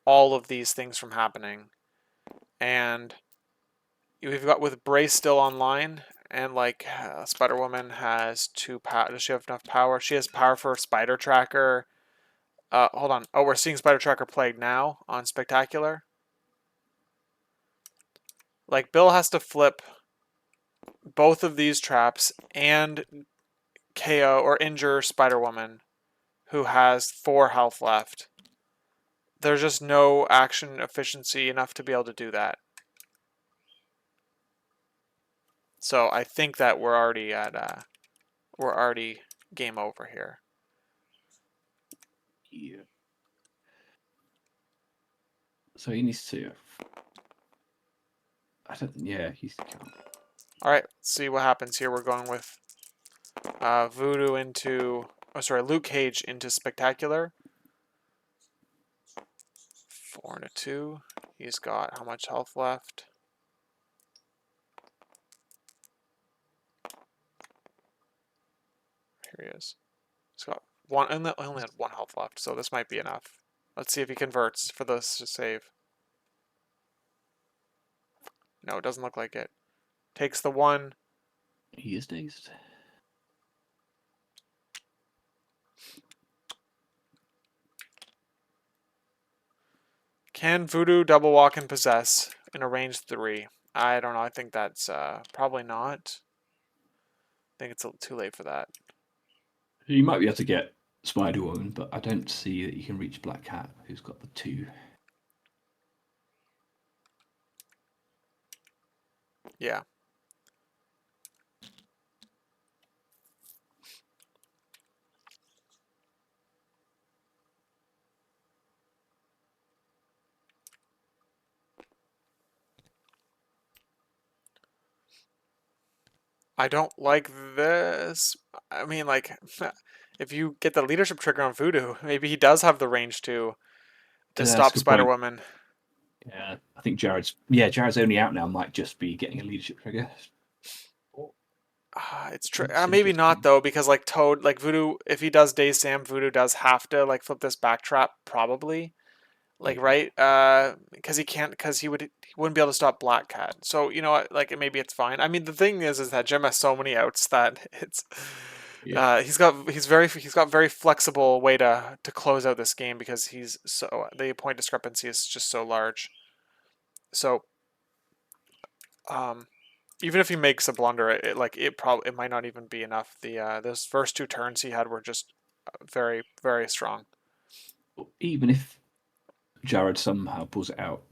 S1: all of these things from happening? And we've got with Brace still online, and like Spider Woman has 2 power. Does she have enough power? She has power for Spider Tracker. Hold on. Oh, we're seeing Spider Tracker played now on Spectacular. Like, Bill has to flip both of these traps and KO or injure Spider Woman, who has 4 health left. There's just no action efficiency enough to be able to do that. So I think that we're already game over here.
S2: Yeah. So he needs to. I don't. Yeah, he's.
S1: All right, let's see what happens here. We're going with Voodoo into. Oh, sorry, Luke Cage into Spectacular. 4 and a 2. He's got how much health left? Here he is. He's got 1. I only had 1 health left, so this might be enough. Let's see if he converts for this to save. No, it doesn't look like it. Takes the 1.
S2: He is dazed.
S1: Can Voodoo double walk and possess in a range 3? I don't know. I think that's probably not. I think it's too late for that.
S2: You might be able to get Spider Woman, but I don't see that you can reach Black Cat, who's got the 2.
S1: Yeah. I don't like this. I mean, like, if you get the leadership trigger on Voodoo, maybe he does have the range to
S2: That's a
S1: stop
S2: good point.
S1: Spider-Woman.
S2: Yeah, I think Jarrod's only out now might just be getting a leadership trigger.
S1: It's true.
S2: It's
S1: Maybe not
S2: interesting.
S1: though, because like Toad, like Voodoo, if he does Days Sam, Voodoo does have to like flip this back trap probably. Like
S2: Yeah.
S1: right, because he can't, because he wouldn't be able to stop Black Cat. So you know what, like maybe it's fine. I mean, the thing is that Jim has so many outs that it's,
S2: Yeah.
S1: he's got very flexible way to close out this game because he's so the point discrepancy is just so large. So um, even if he makes a blunder, it might not even be enough. Those first two turns he had were just very very strong.
S2: Even if Jarrod somehow pulls it out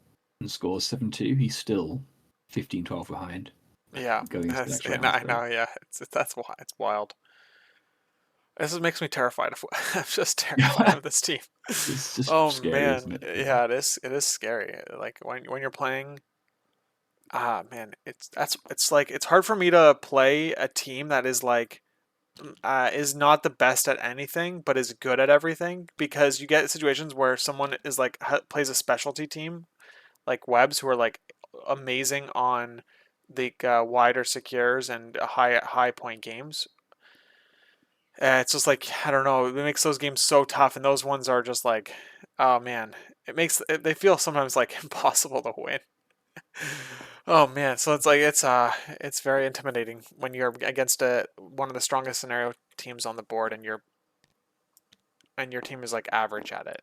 S2: and scores 7-2, he's still 15-12 behind
S1: Yeah,
S2: going into the next
S1: and
S2: round.
S1: I
S2: So
S1: know. Yeah, that's why it's wild. This makes me terrified of. I'm just terrified of this team.
S2: it's just
S1: Oh
S2: scary,
S1: man,
S2: isn't it?
S1: yeah, it is. It is scary. Like when you're playing, man, it's like it's hard for me to play a team that is not the best at anything, but is good at everything because you get situations where someone is like plays a specialty team like Webs who are like amazing on the wider secures and high point games. It's just like I don't know. It makes those games so tough, and those ones are just like, oh man, they feel sometimes like impossible to win. Oh man, so it's very intimidating when you're against one of the strongest scenario teams on the board, and your team is like average at it.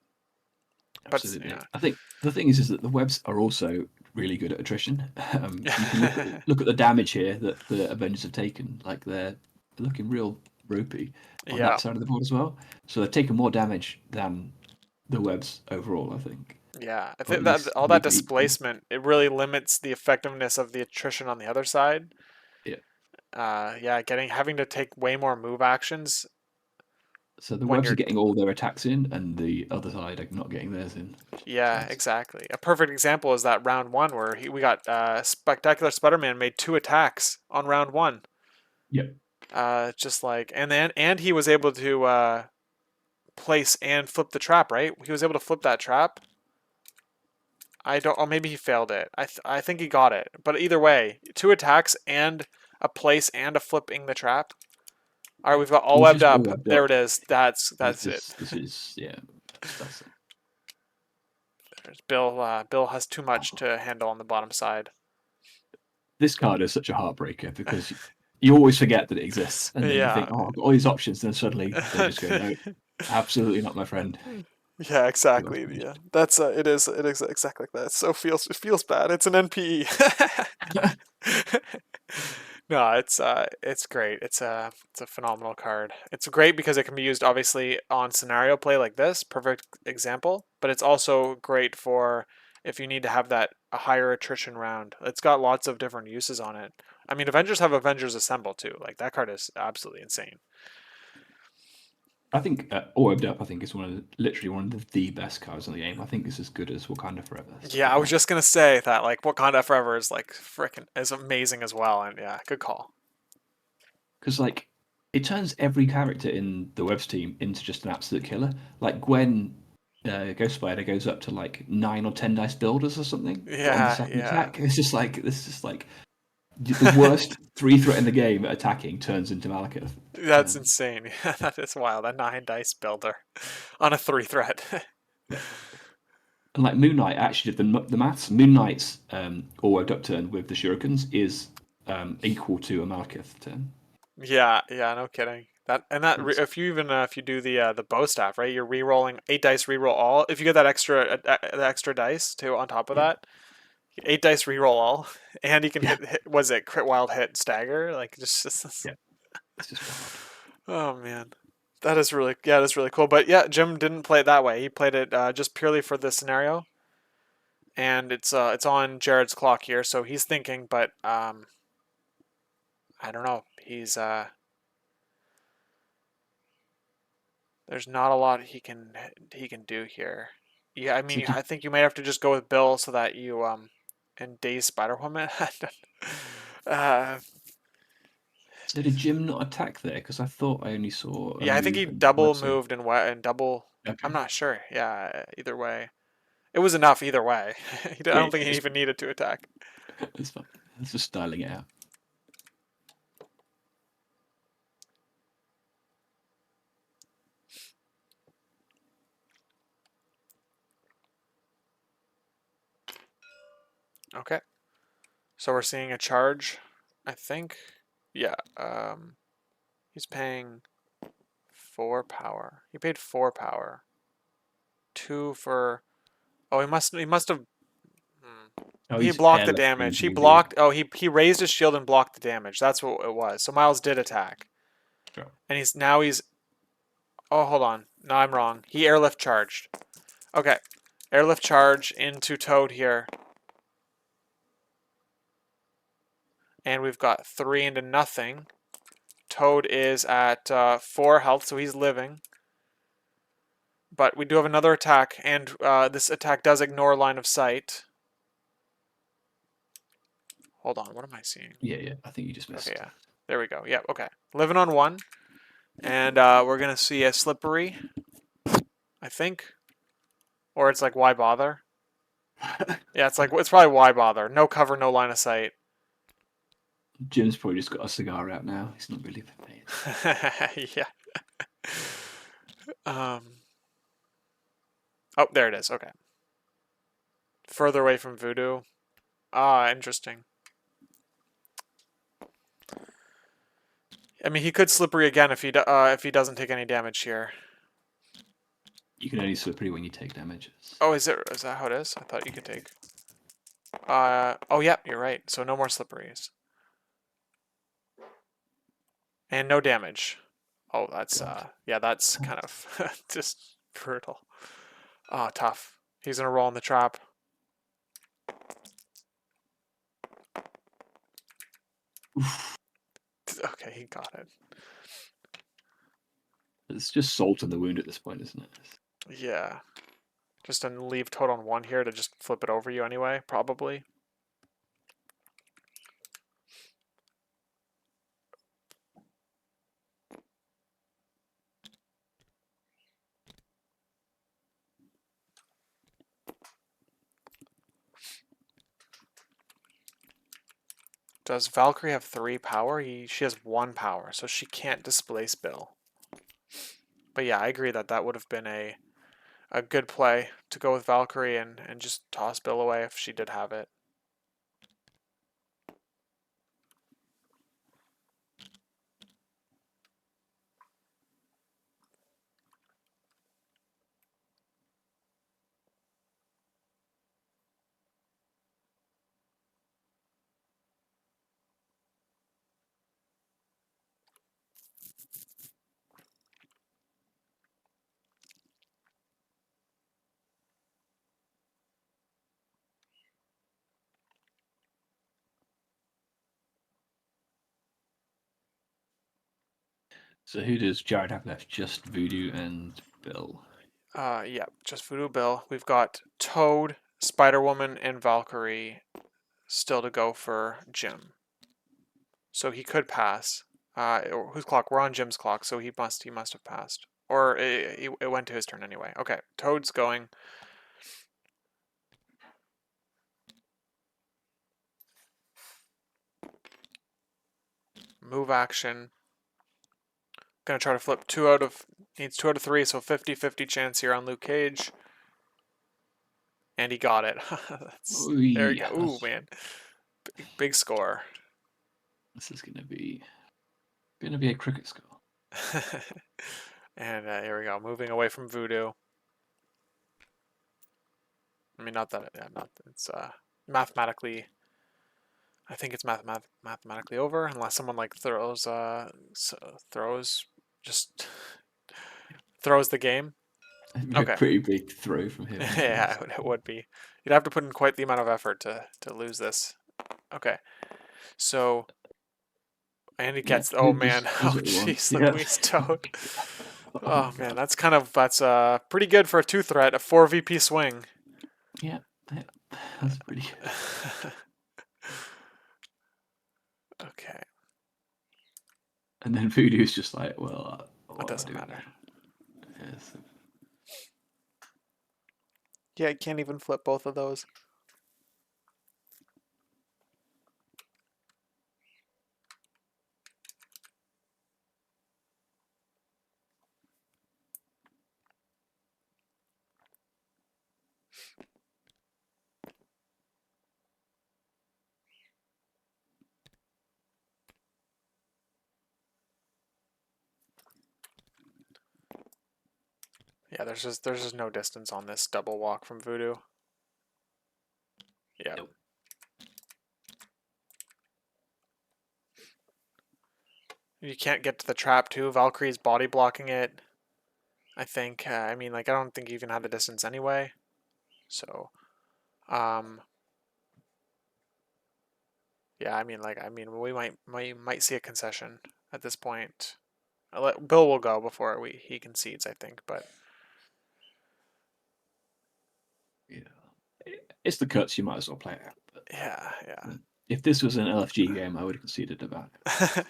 S1: But
S2: Absolutely.
S1: yeah,
S2: I think the thing is that the webs are also really good at attrition. You can look at the damage here that the Avengers have taken. Like they're looking real ropey on
S1: yeah,
S2: that side of the board as well. So they're taking more damage than the webs overall, I think,
S1: yeah. I
S2: or at
S1: think that
S2: least
S1: all that
S2: maybe equal.
S1: displacement it really limits the effectiveness of the attrition on the other side.
S2: Yeah.
S1: Yeah, having to take way more move actions
S2: So the
S1: when
S2: webs are
S1: you're
S2: getting all their attacks in, and the other side are not getting theirs in, which is
S1: yeah,
S2: nice.
S1: exactly. A perfect example is that round one where we got Spectacular Spider-Man made two attacks on round one.
S2: Yep.
S1: Just like and he was able to place and flip the trap. Right, he was able to flip that trap. I don't. Or maybe he failed it. I think he got it. But either way, two attacks and a place and a flipping the trap. All right,
S2: Yeah.
S1: we've got all
S2: He's
S1: webbed
S2: just all
S1: up.
S2: webbed
S1: There
S2: up.
S1: it is. That's it.
S2: This is yeah. That's it.
S1: There's Bill. Bill has too much to handle on the bottom side.
S2: This card is such a heartbreaker because you always forget that it exists, and then you think,
S1: Yeah.
S2: "Oh, I've got all these options," and then suddenly they just go, "No, absolutely not, my friend."
S1: Yeah,
S2: You are
S1: exactly. Yeah,
S2: finished.
S1: that's it is exactly like that. So it feels bad. It's an NPE. No, it's great. It's a phenomenal card. It's great because it can be used obviously on scenario play like this, perfect example, but it's also great for if you need to have that a higher attrition round. It's got lots of different uses on it. I mean, Avengers have Avengers Assemble too. Like that card is absolutely insane.
S2: I think all webbed up. I think is literally one of the best cards in the game. I think it's as good as Wakanda Forever
S1: Yeah,
S2: as
S1: I was
S2: well.
S1: just gonna say that like Wakanda Forever is like freaking is amazing as well, and yeah, good call.
S2: Because like it turns every character in the Webs team into just an absolute killer. Like Gwen, Ghost Spider goes up to like 9 or 10 dice builders or something on the
S1: Yeah,
S2: second
S1: yeah,
S2: attack. It's just like this is like the worst three threat in the game at attacking turns into Malekith.
S1: that's
S2: Um,
S1: insane. Yeah, that is wild. A 9 dice builder on a 3 threat.
S2: yeah. And like Moon Knight actually did the maths. Moon Knight's all worked up turn with the Shurikens is equal to a Malekith turn.
S1: Yeah, yeah, no kidding.
S2: It's,
S1: If you even if you do the bow staff, right? You're re-rolling 8 dice, re-roll all. If you get that the extra dice too on top of
S2: yeah,
S1: that, 8 dice, re-roll all, and you can
S2: yeah,
S1: hit was it crit wild hit stagger like just
S2: yeah. It's just wild.
S1: oh man. That is really yeah, that's really cool. But yeah, Jim didn't play it that way. He played it just purely for the scenario, and it's on Jared's clock here, so he's thinking. But I don't know. There's not a lot he can do here. Yeah, I
S2: So
S1: mean,
S2: did
S1: I think you might have to just go with Bill so that you and Days Spider Woman. uh,
S2: so did Jim not attack there? Because I thought I only saw a
S1: yeah, I think he
S2: move and
S1: double
S2: webs.
S1: moved and double. I'm
S2: Okay,
S1: not sure. Yeah, either way, it was enough either way. I
S2: yeah,
S1: don't think he even needed to attack.
S2: it's fine. It's just styling it out.
S1: Okay. So we're seeing a charge, I think. Yeah. He's paying 4 power. He paid 4 power. 2 for. Oh, he must have.
S2: Oh,
S1: He
S2: he's
S1: blocked the
S2: airlifting
S1: damage. He
S2: voodoo.
S1: blocked. Oh, he raised his shield and blocked the damage. That's what it was. So Miles did attack,
S2: Sure.
S1: and he's. Oh, hold on. No, I'm wrong. He airlift charged. Okay, airlift charge into Toad here, and we've got 3 into nothing. Toad is at 4 health, so he's living. But we do have another attack, and this attack does ignore line of sight. Hold on, what am I seeing?
S2: Yeah. I think you just missed.
S1: Okay, yeah. There we go. Yep, okay. Living on 1. And we're going to see a slippery, I think. Or it's like, why bother? Yeah, it's probably why bother. No cover, no line of sight.
S2: Jim's probably just got a cigar out now. He's not really paid.
S1: Yeah. Um. Oh, there it is. Okay. Further away from voodoo. Ah, interesting. I mean, he could slippery again if he doesn't take any damage here.
S2: You can only slippery when you take damages.
S1: Oh, is that how it is? I thought you could take. Oh yeah, you're right. So no more slipperies. And no damage. Oh, that's yeah, that's kind of just brutal. Oh, tough. He's gonna roll in the trap. Okay, he got it.
S2: It's just salt in the wound at this point, isn't it?
S1: Yeah. Just to leave Toad on 1 here to just flip it over you anyway, probably. Does Valkyrie have 3 power? She has 1 power, so she can't displace Bill. But yeah, I agree that would have been a good play to go with Valkyrie and just toss Bill away if she did have it.
S2: So who does Jarrod have left? Just Voodoo and Bill.
S1: Yeah, just Voodoo Bill. We've got Toad, Spider-Woman, and Valkyrie still to go for Jim. So he could pass. Whose clock? We're on Jim's clock, so he must have passed. Or it went to his turn anyway. Okay, Toad's going. Move action. Gonna try to flip needs 2 out of 3, so 50-50 chance here on Luke Cage. And he got it. There we go. Ooh, man. Big score.
S2: This is gonna be a cricket score.
S1: And here we go. Moving away from voodoo. I mean, not that it's mathematically. I think it's mathematically over unless someone like throws just throws the game. Okay.
S2: A pretty big throw from him.
S1: Yeah, it would be. You'd have to put in quite the amount of effort to lose this. Okay. So and he gets oh man. Oh jeez, look he's Toad. Oh man, that's pretty good for a 2 threat, a 4 VP swing.
S2: Yeah, that's pretty good.
S1: Okay.
S2: And then Voodoo's just like, well,
S1: It doesn't matter.
S2: Yeah, so.
S1: Yeah, I can't even flip both of those. Yeah, there's just no distance on this double walk from Voodoo. Yeah.
S2: Nope.
S1: You can't get to the trap too. Valkyrie's body blocking it. I think. I mean, like I don't think you even have the distance anyway. So, um, yeah. We might see a concession at this point. Bill will go before he concedes, I think. But
S2: Yeah. It's the cuts. You might as well play it out. But
S1: yeah, yeah.
S2: if this was an LFG game, I would have conceded about it.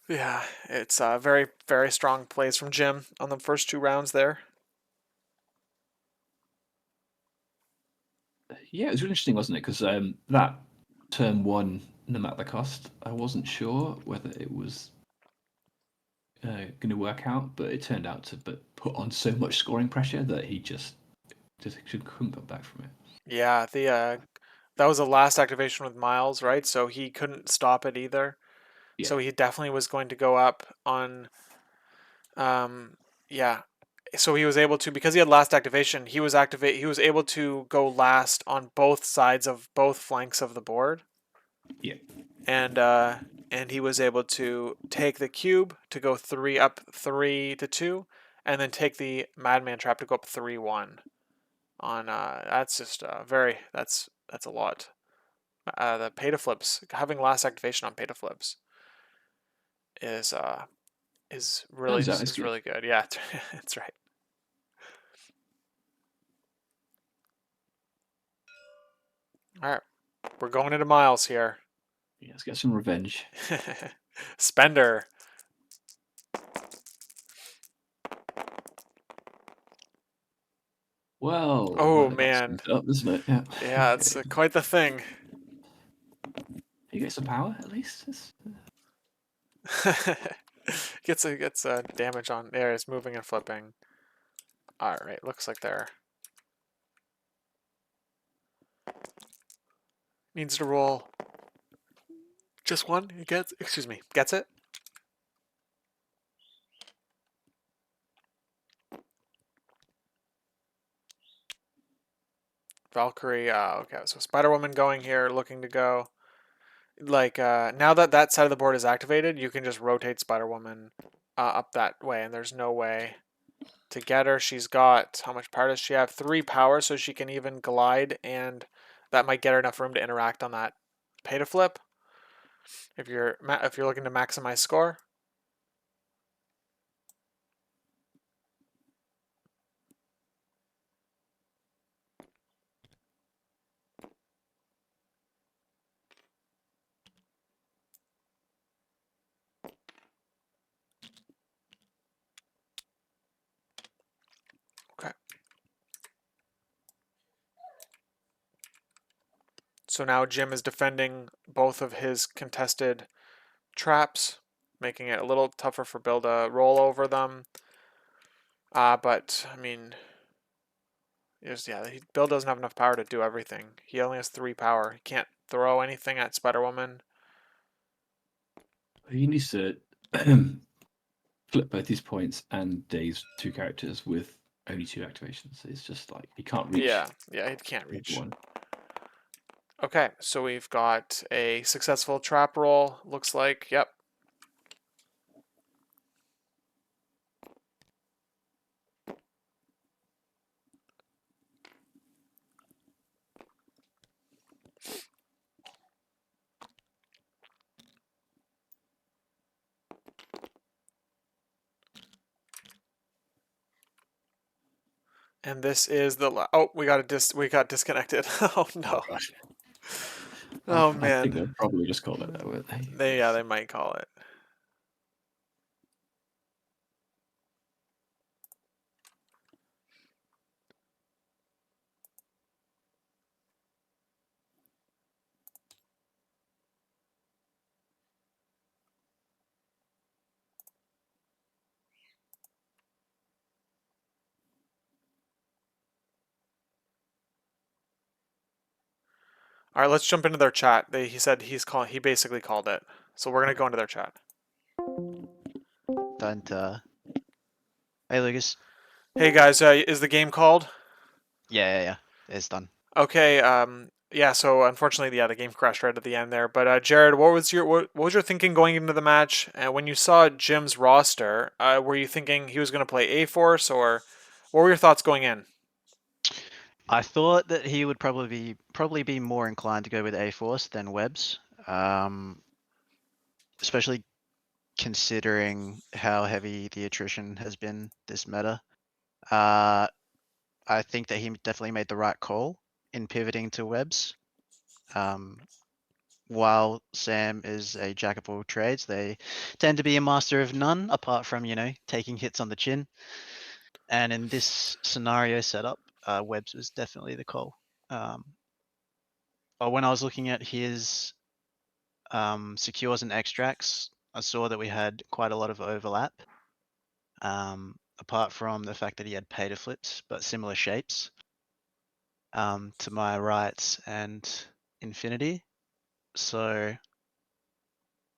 S1: Yeah, it's very, very strong plays from Jim on the first 2 rounds there.
S2: Yeah, it was really interesting, wasn't it? Because that turn 1, no matter the cost, I wasn't sure whether it was going to work out, but it turned out to put on so much scoring pressure that he just couldn't come back from it.
S1: Yeah, the that was the last activation with Miles, right? So he couldn't stop it either.
S2: Yeah.
S1: So he definitely was going to go up on yeah. So he was able to, because he had last activation, he was able to go last on both sides of both flanks of the board.
S2: Yeah.
S1: And he was able to take the cube to go 3-2, and then take the Madman trap to go up 3-1. On that's just that's a lot. The pay to flips, having last activation on pay to flips is really
S2: Turns out it's
S1: is
S2: good.
S1: really good. Yeah, that's right. All right, we're going into Miles here.
S2: Yeah, let's get some revenge.
S1: Spender.
S2: Well,
S1: Oh
S2: that got
S1: man,
S2: speed up, isn't it? Yeah.
S1: yeah, it's quite the thing.
S2: He gets some power at least.
S1: gets a damage on there. It's moving and flipping. All right, looks like they're needs to roll just one. He gets, excuse me, gets it. Valkyrie. Okay, so Spider Woman going here, looking to go. Like now that that side of the board is activated, you can just rotate Spider Woman up that way, and there's no way to get her. She's got, how much power does she have? 3 power, so she can even glide, and that might get her enough room to interact on that pay to flip. If you're looking to maximize score. Okay. So now Jim is defending both of his contested traps, making it a little tougher for Bill to roll over them. But I mean, Bill doesn't have enough power to do everything. He only has 3 power. He can't throw anything at Spider Woman.
S2: He needs to flip both his points and Dave's 2 characters with only 2 activations. It's just like he can't reach.
S1: Yeah, he can't reach.
S2: One.
S1: Okay, so we've got a successful trap roll. Looks like, yep. And this is the we got disconnected. Oh no.
S2: Gosh.
S1: Oh
S2: I think
S1: man.
S2: they'll probably just call it that, won't they?
S1: They might call it. All right, let's jump into their chat. He said he basically called it. So we're gonna go into their chat.
S3: Danta. Hey, Lucas.
S1: Hey guys, is the game called?
S3: Yeah. It's done.
S1: Okay. Yeah. So unfortunately, yeah, the game crashed right at the end there. But Jarrod, what was your thinking going into the match? And when you saw Jim's roster, were you thinking he was going to play A Force, or what were your thoughts going in?
S3: I thought that he would probably be more inclined to go with A Force than Webs, especially considering how heavy the attrition has been this meta. Uh, I think that he definitely made the right call in pivoting to Webs. Um, while Sam is a jack of all trades, they tend to be a master of none, apart from taking hits on the chin. And in this scenario setup, Webs was definitely the call. Um, but when I was looking at his secures and extracts, I saw that we had quite a lot of overlap. Apart from the fact that he had pay to flips, but similar shapes to my rights and infinity. So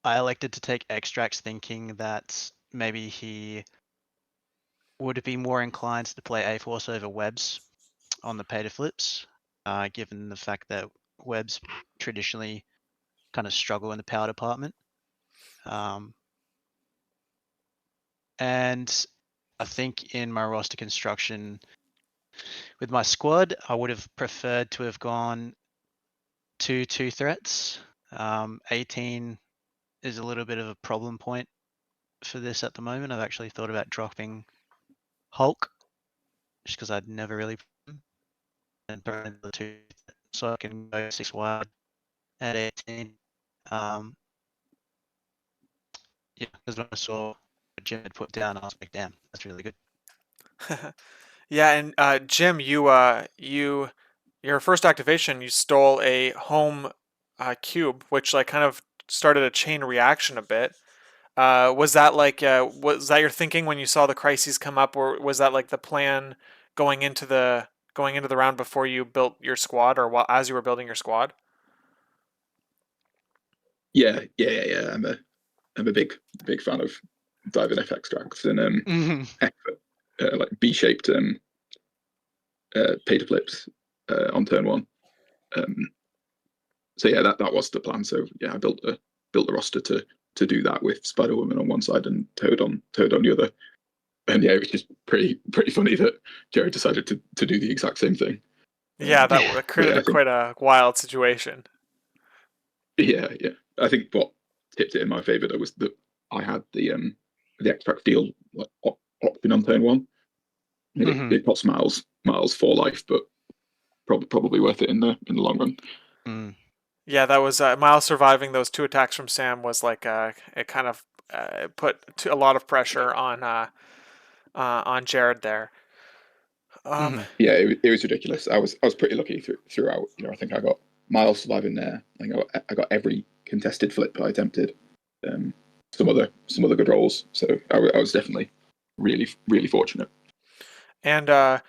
S3: I elected to take extracts thinking that maybe he would be more inclined to play A Force over Webs on the pay to flips, given the fact that Webs traditionally kind of struggle in the power department. Um, and I think in my roster construction with my squad, I would have preferred to have gone 2 threats. 18 is a little bit of a problem point for this at the moment. I've actually thought about dropping Hulk just because I'd never really and put in the 2 so I can go 6 wide at 18. Um, yeah, because when I saw what Jim had put down, I was like, damn, that's really good.
S1: Yeah, and Jim, your first activation, you stole a home cube, which like kind of started a chain reaction a bit. Was that your thinking when you saw the crises come up, or was that like the plan going into the round before you built your squad, or while as you were building your squad?
S4: Yeah. I'm a big fan of diving F extracts and F, like B-shaped pay to flips on turn one. Um, so yeah, that was the plan. So yeah, I built the roster to do that with Spider Woman on one side and Toad on the other. And yeah, it was just pretty funny that Jared decided to do the exact same thing.
S1: Yeah, that
S4: But
S1: created
S4: yeah, I think
S1: quite a wild situation.
S4: yeah. I think what tipped it in my favor though was that I had the extract deal like option on turn one. It costs miles for life, but probably worth it in the long run.
S1: Yeah, that was Miles surviving those two attacks from Sam was like it kind of a lot of pressure on Jared there. Um,
S4: Yeah, it was ridiculous. I was pretty lucky throughout. You know, I think I got miles surviving there. I got every contested flip I attempted. Um, some other good rolls. So I was definitely really fortunate.
S1: and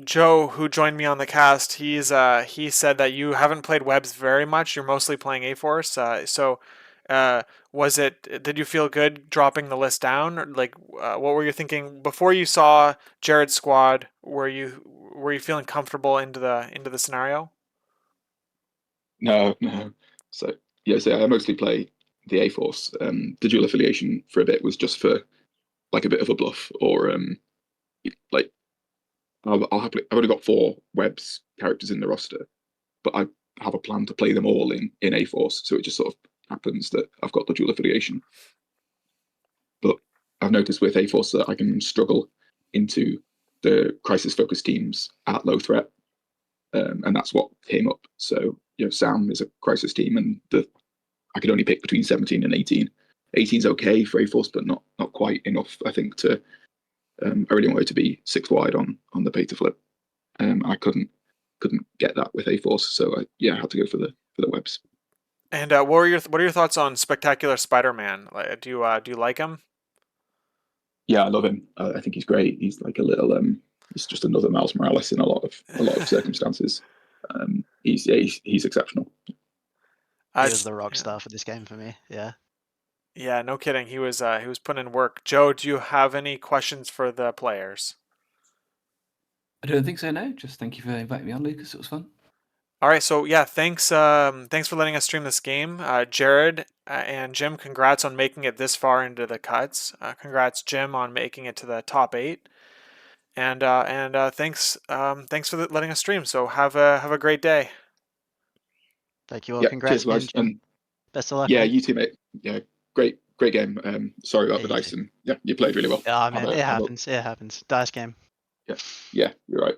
S1: Joe, who joined me on the cast, he said that you haven't played webs very much. You're mostly playing A Force. Uh, was it? Did you feel good dropping the list down? Or like, what were you thinking before you saw Jared's squad? Were you feeling comfortable into the scenario?
S4: No. So yeah, so I mostly play the A Force. The dual affiliation for a bit was just for like a bit of a bluff, or like I'll happily. I've only got 4 webs characters in the roster, but I have a plan to play them all in A Force. So it just sort of happens that I've got the dual affiliation. But I've noticed with A Force that I can struggle into the crisis focused teams at low threat, and that's what came up. So you know, Sam is a crisis team, and I could only pick between 17 and 18. 18's okay for A Force, but not quite enough, I think. To I really wanted to be 6 wide on the pay to flip. I couldn't get that with A Force, so I had to go for the webs.
S1: And what are your thoughts on Spectacular Spider-Man? Like, do you like him?
S4: Yeah, I love him. I think he's great. He's like a little he's just another Miles Morales in a lot of circumstances. He's exceptional.
S3: He was the rock
S1: Yeah.
S3: star for this game for me. Yeah.
S1: Yeah, no kidding. He was putting in work. Joe, do you have any questions for the players?
S2: I don't think so. No, just thank you for inviting me on, Lucas. It was fun.
S1: All right, so yeah, thanks for letting us stream this game. Jarrod and Jim, congrats on making it this far into the cuts. Congrats, Jim, on making it to the top 8. And thanks for letting us stream. So have a great day.
S3: Thank you all.
S4: Yeah,
S3: Congrats,
S4: cheers, guys.
S3: man.
S4: And
S3: Best of luck.
S4: yeah,
S3: man.
S4: you too, mate. Yeah, great game. Sorry about
S3: Yeah,
S4: the
S3: you
S4: dice,
S3: too.
S4: and yeah, you played really well.
S3: Ah, man, it happens. It happens. Dice game.
S4: Yeah, you're right.